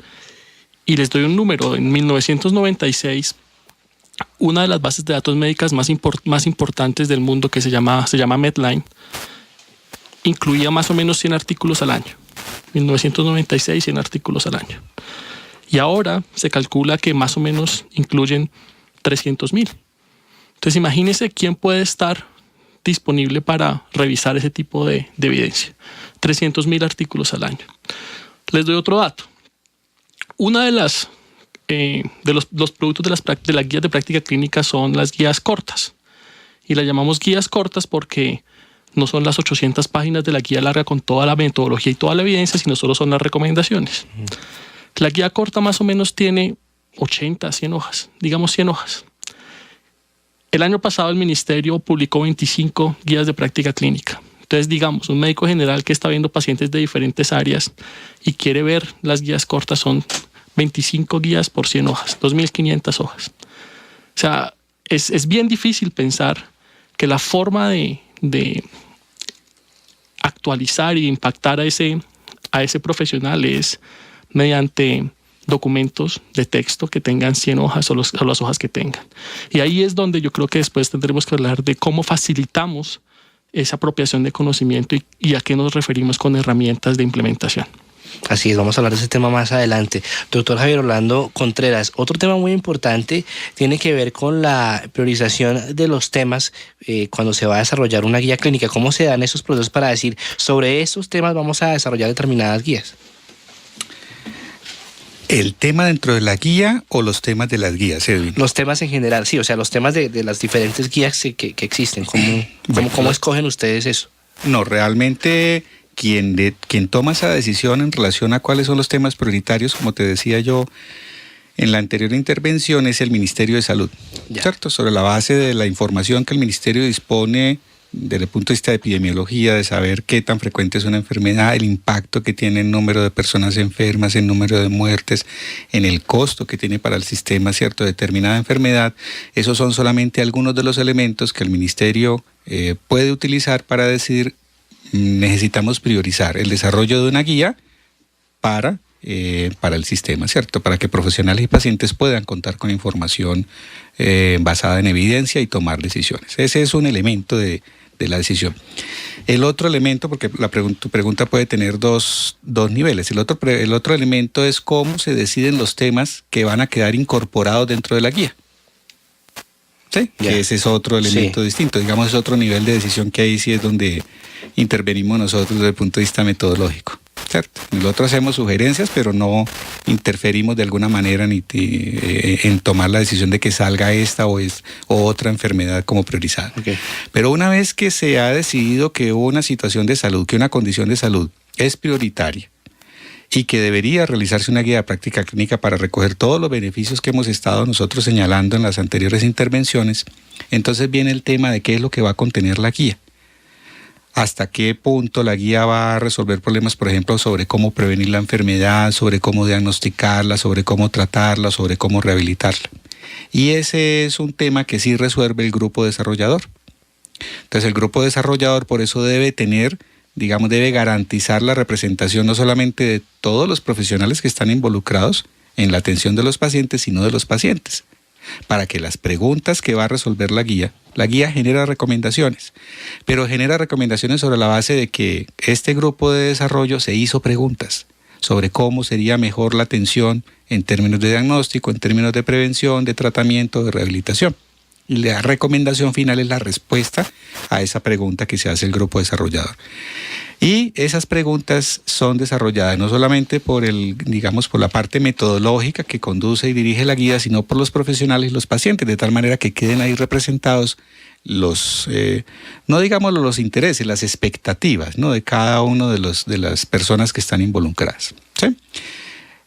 Y les doy un número. En 1996, una de las bases de datos médicas más importantes del mundo, que se llama Medline, incluía más o menos 100 artículos al año. 1996, 100 artículos al año. Y ahora se calcula que más o menos incluyen 300,000. Entonces imagínense quién puede estar disponible para revisar ese tipo de evidencia. 300,000 artículos al año. Les doy otro dato. Una de los productos de las guías de práctica clínica son las guías cortas. Y las llamamos guías cortas porque no son las 800 páginas de la guía larga con toda la metodología y toda la evidencia, sino solo son las recomendaciones. La guía corta más o menos tiene 80, 100 hojas, digamos 100 hojas. El año pasado el ministerio publicó 25 guías de práctica clínica. Entonces, digamos, un médico general que está viendo pacientes de diferentes áreas y quiere ver las guías cortas son 25 guías por 100 hojas, 2.500 hojas. O sea, es bien difícil pensar que la forma de actualizar y impactar a ese profesional es mediante documentos de texto que tengan 100 hojas o las hojas que tengan. Y ahí es donde yo creo que después tendremos que hablar de cómo facilitamos esa apropiación de conocimiento y a qué nos referimos con herramientas de implementación. Así es, vamos a hablar de ese tema más adelante. Doctor Javier Orlando Contreras, otro tema muy importante tiene que ver con la priorización de los temas cuando se va a desarrollar una guía clínica. ¿Cómo se dan esos procesos para decir sobre estos temas vamos a desarrollar determinadas guías? ¿El tema dentro de la guía o los temas de las guías, Edwin? Los temas en general, sí, o sea, los temas de las diferentes guías que existen. ¿Cómo escogen ustedes eso? No, realmente quien toma esa decisión en relación a cuáles son los temas prioritarios, como te decía yo en la anterior intervención, es el Ministerio de Salud, ¿cierto? Sobre la base de la información que el Ministerio dispone desde el punto de vista de epidemiología, de saber qué tan frecuente es una enfermedad, el impacto que tiene el número de personas enfermas, el número de muertes, en el costo que tiene para el sistema, ¿cierto?, determinada enfermedad. Esos son solamente algunos de los elementos que el Ministerio puede utilizar para decir necesitamos priorizar el desarrollo de una guía para el sistema, ¿cierto?, para que profesionales y pacientes puedan contar con información basada en evidencia y tomar decisiones. Ese es un elemento de la decisión. El otro elemento, porque tu pregunta puede tener dos niveles, el otro elemento es cómo se deciden los temas que van a quedar incorporados dentro de la guía. ¿Sí? Que ese es otro elemento distinto, digamos, es otro nivel de decisión que ahí sí es donde intervenimos nosotros desde el punto de vista metodológico. ¿cierto? Nosotros hacemos sugerencias, pero no interferimos de alguna manera en tomar la decisión de que salga esta o otra enfermedad como priorizada. Okay. Pero una vez que se ha decidido que una situación de salud, que una condición de salud es prioritaria y que debería realizarse una guía de práctica clínica para recoger todos los beneficios que hemos estado nosotros señalando en las anteriores intervenciones, entonces viene el tema de qué es lo que va a contener la guía. Hasta qué punto la guía va a resolver problemas, por ejemplo, sobre cómo prevenir la enfermedad, sobre cómo diagnosticarla, sobre cómo tratarla, sobre cómo rehabilitarla. Y ese es un tema que sí resuelve el grupo desarrollador. Entonces el grupo desarrollador por eso debe tener, debe garantizar la representación no solamente de todos los profesionales que están involucrados en la atención de los pacientes, sino de los pacientes, para que las preguntas que va a resolver la guía genera recomendaciones, pero genera recomendaciones sobre la base de que este grupo de desarrollo se hizo preguntas sobre cómo sería mejor la atención en términos de diagnóstico, en términos de prevención, de tratamiento, de rehabilitación. Y la recomendación final es la respuesta a esa pregunta que se hace el grupo desarrollador. Y esas preguntas son desarrolladas no solamente por por la parte metodológica que conduce y dirige la guía, sino por los profesionales y los pacientes, de tal manera que queden ahí representados los intereses, las expectativas, ¿no?, de cada uno de las personas que están involucradas, ¿sí?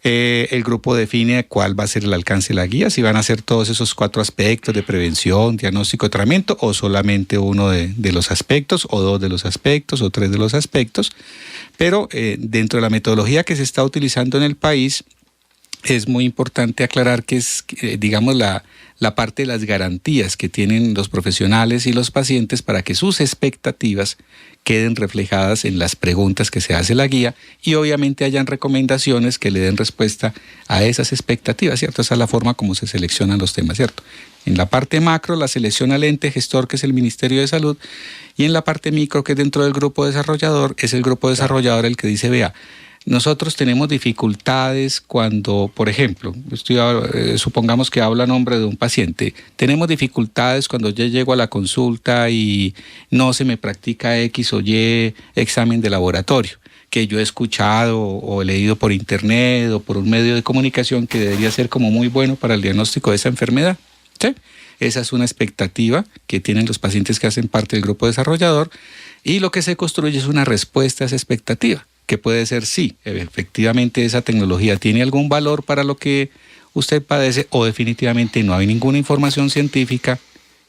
El grupo define cuál va a ser el alcance de la guía, si van a ser todos esos 4 aspectos de prevención, diagnóstico, tratamiento, o solamente uno de los aspectos, o 2 de los aspectos, o 3 de los aspectos. Pero dentro de la metodología que se está utilizando en el país, es muy importante aclarar que es, la parte de las garantías que tienen los profesionales y los pacientes para que sus expectativas queden reflejadas en las preguntas que se hace la guía y obviamente hayan recomendaciones que le den respuesta a esas expectativas, ¿cierto? Esa es la forma como se seleccionan los temas, ¿cierto? En la parte macro la selecciona el ente gestor, que es el Ministerio de Salud, y en la parte micro, que es dentro del grupo desarrollador, es el grupo desarrollador el que dice, vea, nosotros tenemos dificultades cuando, por ejemplo, supongamos que habla a nombre de un paciente, tenemos dificultades cuando yo llego a la consulta y no se me practica X o Y examen de laboratorio, que yo he escuchado o he leído por internet o por un medio de comunicación que debería ser como muy bueno para el diagnóstico de esa enfermedad, ¿sí? Esa es una expectativa que tienen los pacientes que hacen parte del grupo desarrollador, y lo que se construye es una respuesta a esa expectativa, que puede ser sí, efectivamente esa tecnología tiene algún valor para lo que usted padece, o definitivamente no hay ninguna información científica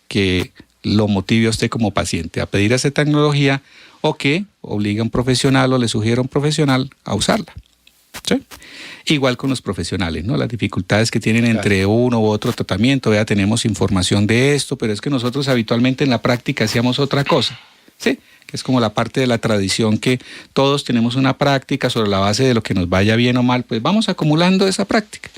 que lo motive a usted como paciente a pedir esa tecnología, o que obligue a un profesional o le sugiera a un profesional a usarla, ¿sí? Igual con los profesionales, ¿no? Las dificultades que tienen entre uno u otro tratamiento, vea, tenemos información de esto, pero es que nosotros habitualmente en la práctica hacíamos otra cosa, ¿sí? Que es como la parte de la tradición, que todos tenemos una práctica sobre la base de lo que nos vaya bien o mal, pues vamos acumulando esa práctica.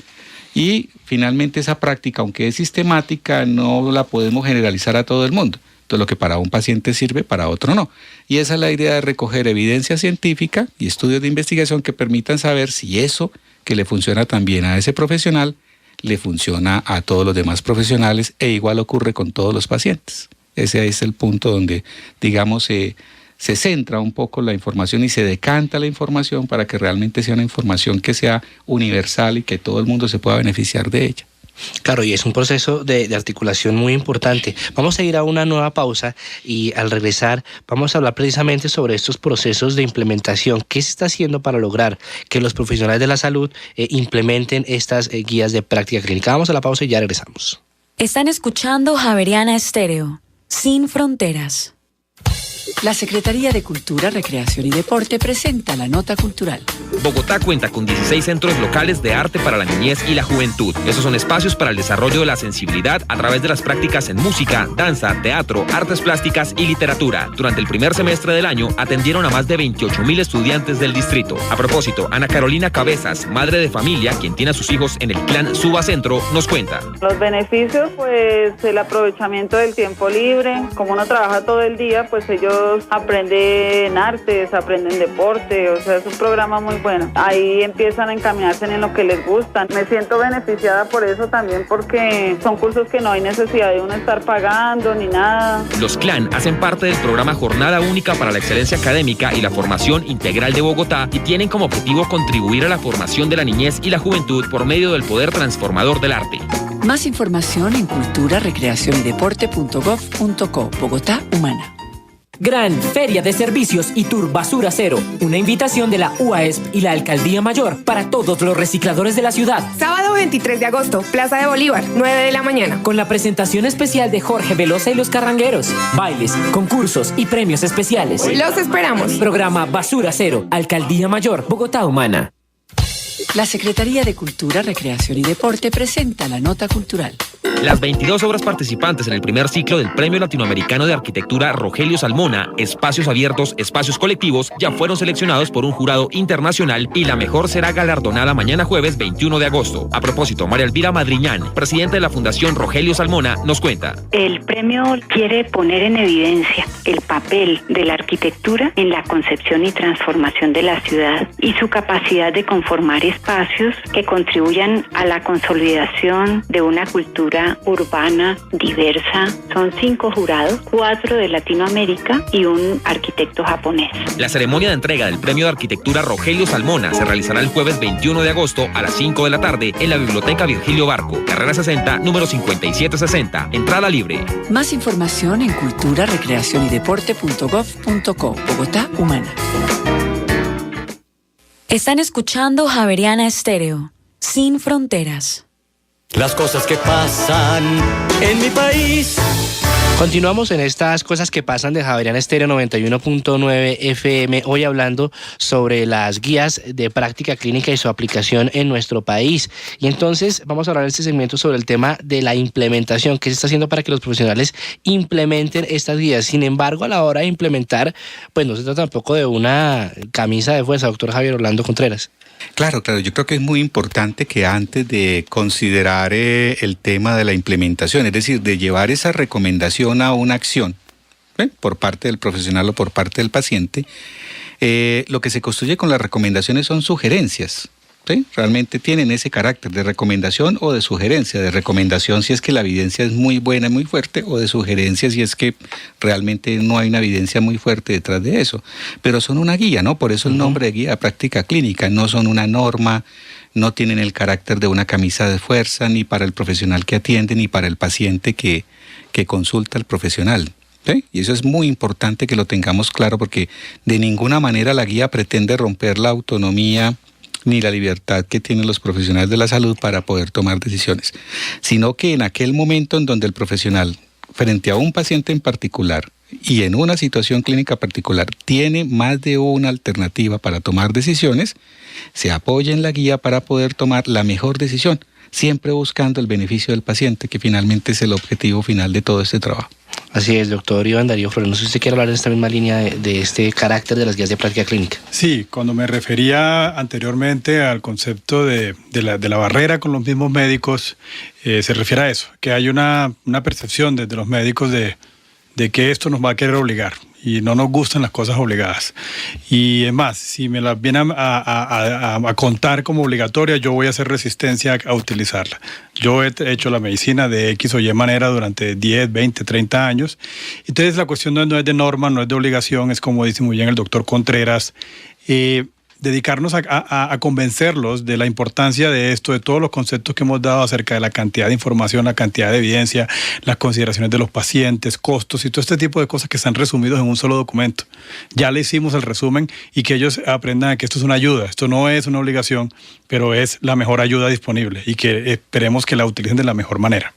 Y finalmente esa práctica, aunque es sistemática, no la podemos generalizar a todo el mundo. Entonces lo que para un paciente sirve, para otro no. Y esa es la idea de recoger evidencia científica y estudios de investigación que permitan saber si eso que le funciona también a ese profesional, le funciona a todos los demás profesionales, e igual ocurre con todos los pacientes. Ese es el punto donde, se centra un poco la información y se decanta la información para que realmente sea una información que sea universal y que todo el mundo se pueda beneficiar de ella. Claro, y es un proceso de articulación muy importante. Vamos a ir a una nueva pausa y al regresar vamos a hablar precisamente sobre estos procesos de implementación. ¿Qué se está haciendo para lograr que los profesionales de la salud implementen estas guías de práctica clínica? Vamos a la pausa y ya regresamos. Están escuchando Javeriana Estéreo, sin fronteras. La Secretaría de Cultura, Recreación y Deporte presenta la Nota Cultural. Bogotá cuenta con 16 centros locales de arte para la niñez y la juventud. Esos son espacios para el desarrollo de la sensibilidad a través de las prácticas en música, danza, teatro, artes plásticas y literatura. Durante el primer semestre del año atendieron a más de 28.000 estudiantes del distrito. A propósito, Ana Carolina Cabezas, madre de familia, quien tiene a sus hijos en el plan Suba Centro, nos cuenta. Los beneficios, pues el aprovechamiento del tiempo libre. Como uno trabaja todo el día, pues ellos ellos aprenden artes, aprenden deporte, o sea, es un programa muy bueno. Ahí empiezan a encaminarse en lo que les gusta. Me siento beneficiada por eso también, porque son cursos que no hay necesidad de uno estar pagando ni nada. Los CLAN hacen parte del programa Jornada Única para la Excelencia Académica y la Formación Integral de Bogotá y tienen como objetivo contribuir a la formación de la niñez y la juventud por medio del poder transformador del arte. Más información en cultura, recreación y deporte.gov.co. Bogotá Humana. Gran Feria de Servicios y Tour Basura Cero. Una invitación de la UASP y la Alcaldía Mayor para todos los recicladores de la ciudad. Sábado 23 de agosto, Plaza de Bolívar, 9 de la mañana. Con la presentación especial de Jorge Velosa y los Carrangueros. Bailes, concursos y premios especiales. Los esperamos. Programa Basura Cero. Alcaldía Mayor. Bogotá Humana. La Secretaría de Cultura, Recreación y Deporte presenta la nota cultural. Las 22 obras participantes en el primer ciclo del Premio Latinoamericano de Arquitectura Rogelio Salmona, Espacios Abiertos, Espacios Colectivos, ya fueron seleccionados por un jurado internacional y la mejor será galardonada mañana jueves 21 de agosto. A propósito, María Elvira Madriñán, presidenta de la Fundación Rogelio Salmona, nos cuenta. El premio quiere poner en evidencia el papel de la arquitectura en la concepción y transformación de la ciudad y su capacidad de conformar espacios que contribuyan a la consolidación de una cultura urbana diversa. Son 5 jurados, 4 de Latinoamérica y un arquitecto japonés. La ceremonia de entrega del Premio de Arquitectura Rogelio Salmona se realizará el jueves 21 de agosto a las 5 de la tarde en la Biblioteca Virgilio Barco, carrera 60, número 5760. Entrada libre. Más información en cultura, recreación y deporte.gov.co. Bogotá Humana. Están escuchando Javeriana Estéreo, sin fronteras. Las cosas que pasan en mi país. Continuamos en estas cosas que pasan de Javeriana Estéreo 91.9 FM, hoy hablando sobre las guías de práctica clínica y su aplicación en nuestro país. Y entonces vamos a hablar en este segmento sobre el tema de la implementación, qué se está haciendo para que los profesionales implementen estas guías. Sin embargo, a la hora de implementar, pues no se trata tampoco de una camisa de fuerza, doctor Javier Orlando Contreras. Claro, yo creo que es muy importante que antes de considerar el tema de la implementación, es decir, de llevar esa recomendación a una acción, por parte del profesional o por parte del paciente, lo que se construye con las recomendaciones son sugerencias. ¿Sí? Realmente tienen ese carácter de recomendación o de sugerencia. De recomendación si es que la evidencia es muy buena y muy fuerte, o de sugerencia si es que realmente no hay una evidencia muy fuerte detrás de eso. Pero son una guía, ¿no? Por eso el nombre de guía de práctica clínica. No son una norma, no tienen el carácter de una camisa de fuerza, ni para el profesional que atiende, ni para el paciente que consulta al profesional. ¿Sí? Y eso es muy importante que lo tengamos claro, porque de ninguna manera la guía pretende romper la autonomía ni la libertad que tienen los profesionales de la salud para poder tomar decisiones, sino que en aquel momento en donde el profesional, frente a un paciente en particular y en una situación clínica particular, tiene más de una alternativa para tomar decisiones, se apoya en la guía para poder tomar la mejor decisión, siempre buscando el beneficio del paciente, que finalmente es el objetivo final de todo este trabajo. Así es, doctor Iván Darío Flores. No sé si usted quiere hablar en esta misma línea de este carácter de las guías de práctica clínica. Sí, cuando me refería anteriormente al concepto de la barrera con los mismos médicos, se refiere a eso, que hay una percepción desde los médicos de que esto nos va a querer obligar y no nos gustan las cosas obligadas. Y es más, si me las vienen a contar como obligatoria, yo voy a hacer resistencia a utilizarla. Yo he hecho la medicina de X o Y manera durante 10, 20, 30 años. Entonces la cuestión no es de norma, no es de obligación, es como dice muy bien el doctor Contreras, dedicarnos a convencerlos de la importancia de esto, de todos los conceptos que hemos dado acerca de la cantidad de información, la cantidad de evidencia, las consideraciones de los pacientes, costos y todo este tipo de cosas que están resumidos en un solo documento. Ya le hicimos el resumen y que ellos aprendan que esto es una ayuda, esto no es una obligación, pero es la mejor ayuda disponible y que esperemos que la utilicen de la mejor manera.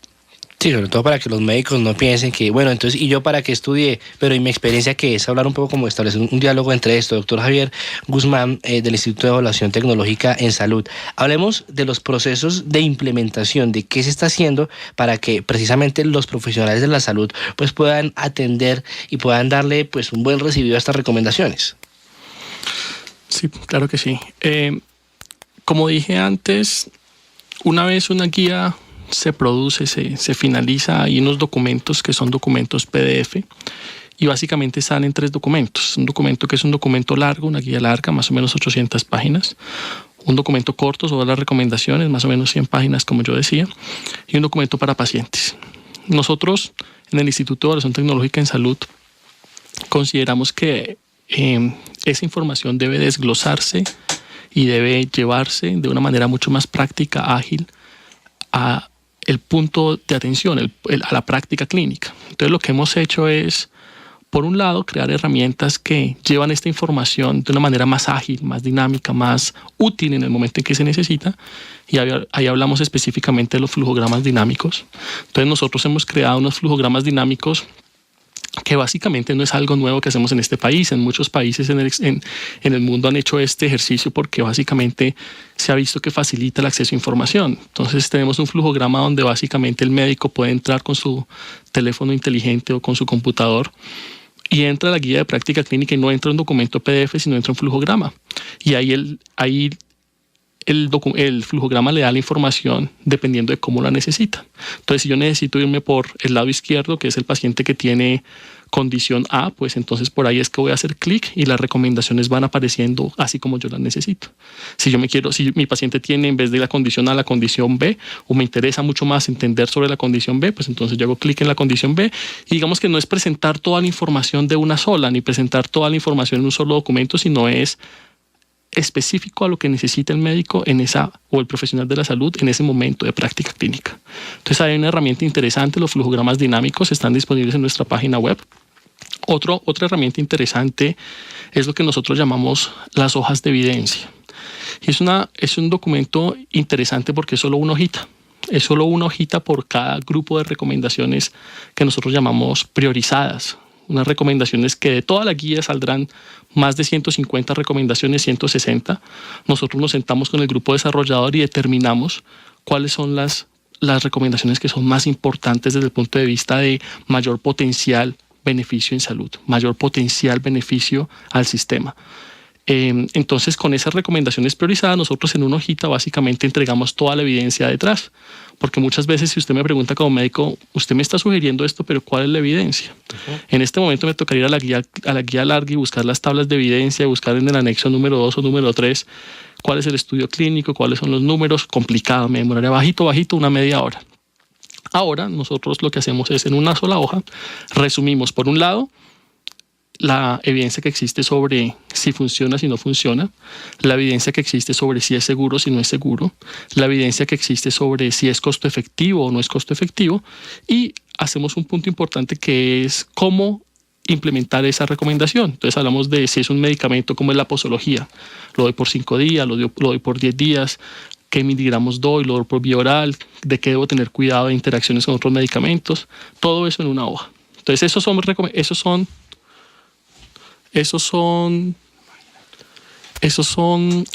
Sí, sobre todo para que los médicos no piensen que, bueno, entonces, ¿y yo para qué estudié? Pero ¿y mi experiencia qué es? Hablar un poco como establecer un diálogo entre esto. Doctor Javier Guzmán, del Instituto de Evaluación Tecnológica en Salud. Hablemos de los procesos de implementación, de qué se está haciendo para que precisamente los profesionales de la salud pues puedan atender y puedan darle pues un buen recibido a estas recomendaciones. Sí, claro que sí. Como dije antes, una vez una guía se produce, se finaliza, hay unos documentos que son documentos PDF y básicamente están en 3 documentos. Un documento que es un documento largo, una guía larga, más o menos 800 páginas. Un documento corto sobre las recomendaciones, más o menos 100 páginas, como yo decía, y un documento para pacientes. Nosotros, en el Instituto de Evaluación Tecnológica en Salud, consideramos que esa información debe desglosarse y debe llevarse de una manera mucho más práctica, ágil, a el punto de atención, a la práctica clínica. Entonces lo que hemos hecho es, por un lado, crear herramientas que llevan esta información de una manera más ágil, más dinámica, más útil en el momento en que se necesita, y ahí hablamos específicamente de los flujogramas dinámicos. Entonces nosotros hemos creado unos flujogramas dinámicos que básicamente no es algo nuevo que hacemos en este país. En muchos países en el mundo han hecho este ejercicio porque básicamente se ha visto que facilita el acceso a información. Entonces tenemos un flujograma donde básicamente el médico puede entrar con su teléfono inteligente o con su computador y entra a la guía de práctica clínica y no entra un documento PDF, sino entra un flujograma. Y ahí el flujograma le da la información dependiendo de cómo la necesita. Entonces, si yo necesito irme por el lado izquierdo, que es el paciente que tiene condición A, pues entonces por ahí es que voy a hacer clic y las recomendaciones van apareciendo así como yo las necesito. Si mi paciente tiene en vez de la condición A la condición B, o me interesa mucho más entender sobre la condición B, pues entonces yo hago clic en la condición B, y digamos que no es presentar toda la información de una sola, ni presentar toda la información en un solo documento, sino es específico a lo que necesita el médico o el profesional de la salud en ese momento de práctica clínica. Entonces hay una herramienta interesante, los flujogramas dinámicos están disponibles en nuestra página web. Otra herramienta interesante es lo que nosotros llamamos las hojas de evidencia. Y es un documento interesante porque es solo una hojita. Es solo una hojita por cada grupo de recomendaciones que nosotros llamamos priorizadas. Unas recomendaciones que de toda la guía saldrán más de 150 recomendaciones, 160. Nosotros nos sentamos con el grupo desarrollador y determinamos cuáles son las recomendaciones que son más importantes desde el punto de vista de mayor potencial beneficio en salud, mayor potencial beneficio al sistema. Entonces, con esas recomendaciones priorizadas, nosotros en una hojita básicamente entregamos toda la evidencia detrás. Porque muchas veces si usted me pregunta como médico, usted me está sugiriendo esto, pero ¿cuál es la evidencia? En este momento me tocaría ir a la guía larga y buscar las tablas de evidencia, buscar en el anexo número 2 o número 3 cuál es el estudio clínico, cuáles son los números. Complicado, me demoraría bajito, una media hora. Ahora nosotros lo que hacemos es en una sola hoja resumimos por un lado la evidencia que existe sobre si funciona, si no funciona, la evidencia que existe sobre si es seguro, si no es seguro, la evidencia que existe sobre si es costo efectivo o no es costo efectivo, y hacemos un punto importante que es cómo implementar esa recomendación. Entonces hablamos de si es un medicamento, cómo es la posología. Lo doy por 5 días, lo doy por 10 días, qué miligramos doy, lo doy por vía oral, de qué debo tener cuidado de interacciones con otros medicamentos, todo eso en una hoja. Entonces esos son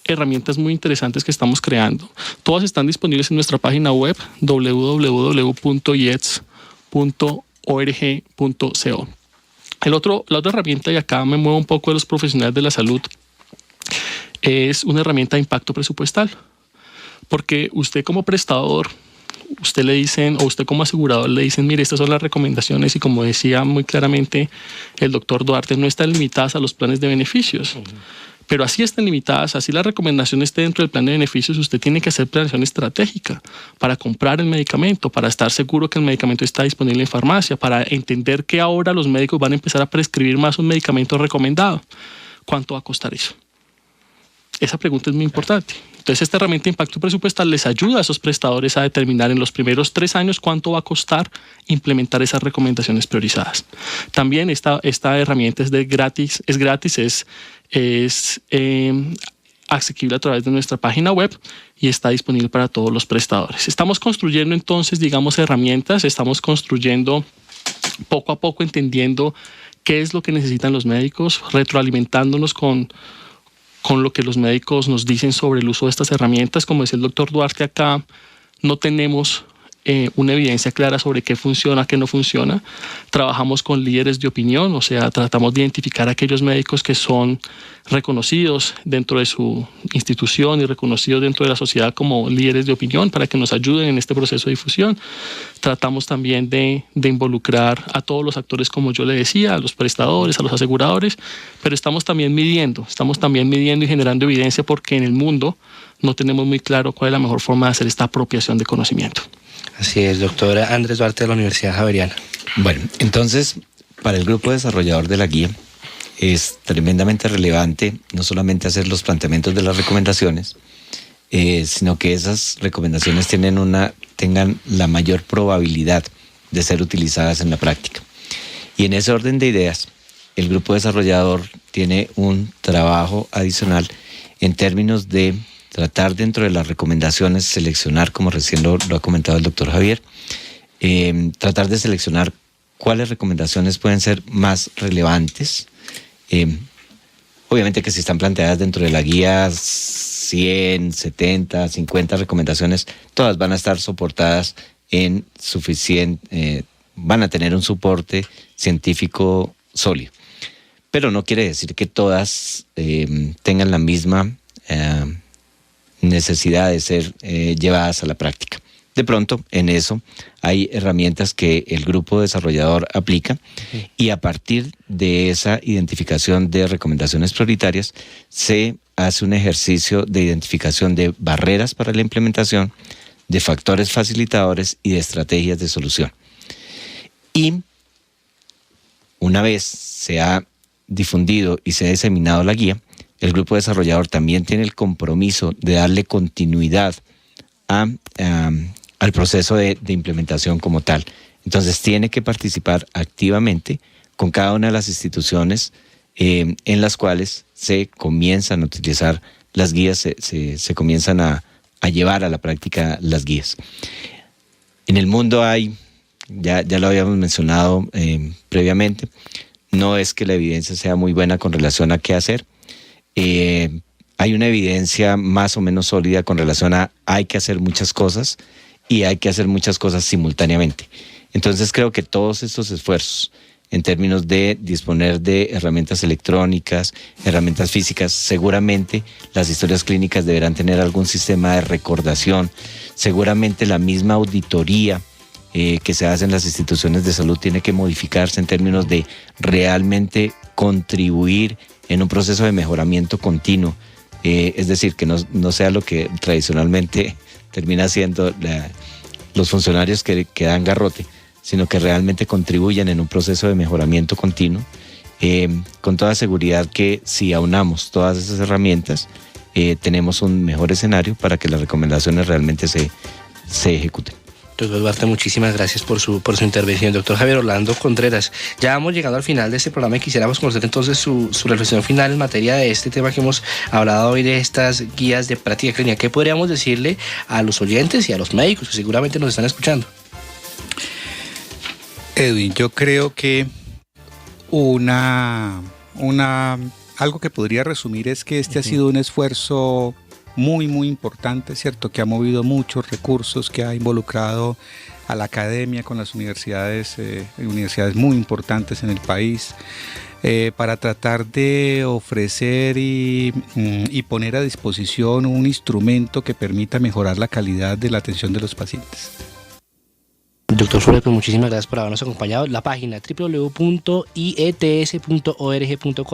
herramientas muy interesantes que estamos creando. Todas están disponibles en nuestra página web www.iets.org.co. La otra herramienta, y acá me muevo un poco de los profesionales de la salud, es una herramienta de impacto presupuestal. Porque usted como prestador, usted le dicen, o usted como asegurador le dicen, mire, estas son las recomendaciones, y como decía muy claramente el doctor Duarte, no están limitadas a los planes de beneficios. Pero así están limitadas, así la recomendación esté dentro del plan de beneficios, usted tiene que hacer planeación estratégica para comprar el medicamento, para estar seguro que el medicamento está disponible en farmacia, para entender que ahora los médicos van a empezar a prescribir más un medicamento recomendado. ¿Cuánto va a costar eso? Esa pregunta es muy importante. Entonces, esta herramienta de impacto presupuestal les ayuda a esos prestadores a determinar en los primeros 3 años cuánto va a costar implementar esas recomendaciones priorizadas. También esta herramienta es gratis, es asequible a través de nuestra página web y está disponible para todos los prestadores. Estamos construyendo entonces, digamos, herramientas, estamos construyendo poco a poco, entendiendo qué es lo que necesitan los médicos, retroalimentándonos con lo que los médicos nos dicen sobre el uso de estas herramientas. Como decía el doctor Duarte acá, no tenemos una evidencia clara sobre qué funciona, qué no funciona. Trabajamos con líderes de opinión, o sea, tratamos de identificar a aquellos médicos que son reconocidos dentro de su institución y reconocidos dentro de la sociedad como líderes de opinión para que nos ayuden en este proceso de difusión. Tratamos también de involucrar a todos los actores, como yo le decía, a los prestadores, a los aseguradores, pero estamos también midiendo y generando evidencia porque en el mundo no tenemos muy claro cuál es la mejor forma de hacer esta apropiación de conocimiento. Así es, doctor Andrés Duarte de la Universidad Javeriana. Bueno, entonces, para el grupo desarrollador de la guía, es tremendamente relevante no solamente hacer los planteamientos de las recomendaciones, sino que esas recomendaciones tengan la mayor probabilidad de ser utilizadas en la práctica. Y en ese orden de ideas, el grupo desarrollador tiene un trabajo adicional en términos de tratar dentro de las recomendaciones, seleccionar, como recién lo ha comentado el doctor Javier, tratar de seleccionar cuáles recomendaciones pueden ser más relevantes. Obviamente que si están planteadas dentro de la guía 100, 70, 50 recomendaciones, todas van a estar soportadas en van a tener un soporte científico sólido. Pero no quiere decir que todas tengan la misma necesidad de ser llevadas a la práctica. De pronto, en eso hay herramientas que el grupo desarrollador aplica y a partir de esa identificación de recomendaciones prioritarias se hace un ejercicio de identificación de barreras para la implementación, de factores facilitadores y de estrategias de solución. Y una vez se ha difundido y se ha diseminado la guía, el grupo desarrollador también tiene el compromiso de darle continuidad al proceso de implementación como tal. Entonces tiene que participar activamente con cada una de las instituciones en las cuales se comienzan a utilizar las guías, se comienzan a llevar a la práctica las guías. En el mundo hay, ya lo habíamos mencionado previamente, no es que la evidencia sea muy buena con relación a qué hacer. Hay una evidencia más o menos sólida con relación a hay que hacer muchas cosas y hay que hacer muchas cosas simultáneamente. Entonces creo que todos estos esfuerzos en términos de disponer de herramientas electrónicas, herramientas físicas, seguramente las historias clínicas deberán tener algún sistema de recordación, seguramente la misma auditoría que se hace en las instituciones de salud tiene que modificarse en términos de realmente contribuir en un proceso de mejoramiento continuo, es decir, que no sea lo que tradicionalmente termina siendo los funcionarios que dan garrote, sino que realmente contribuyan en un proceso de mejoramiento continuo, con toda seguridad que si aunamos todas esas herramientas, tenemos un mejor escenario para que las recomendaciones realmente se ejecuten. Doctor Duarte, muchísimas gracias por su intervención. Doctor Javier Orlando Contreras, ya vamos llegando al final de este programa y quisiéramos conocer entonces su reflexión final en materia de este tema que hemos hablado hoy, de estas guías de práctica clínica. ¿Qué podríamos decirle a los oyentes y a los médicos que seguramente nos están escuchando? Edwin, yo creo que algo que podría resumir es que este ha sido un esfuerzo muy, muy importante, ¿cierto? Que ha movido muchos recursos, que ha involucrado a la academia con las universidades muy importantes en el país, para tratar de ofrecer y poner a disposición un instrumento que permita mejorar la calidad de la atención de los pacientes. Doctor Suárez, pues muchísimas gracias por habernos acompañado. La página www.iets.org.co,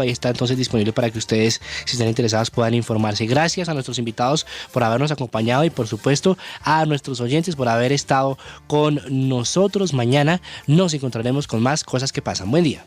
ahí está entonces disponible para que ustedes, si están interesados, puedan informarse. Gracias a nuestros invitados por habernos acompañado y por supuesto a nuestros oyentes por haber estado con nosotros. Mañana nos encontraremos con más cosas que pasan. Buen día.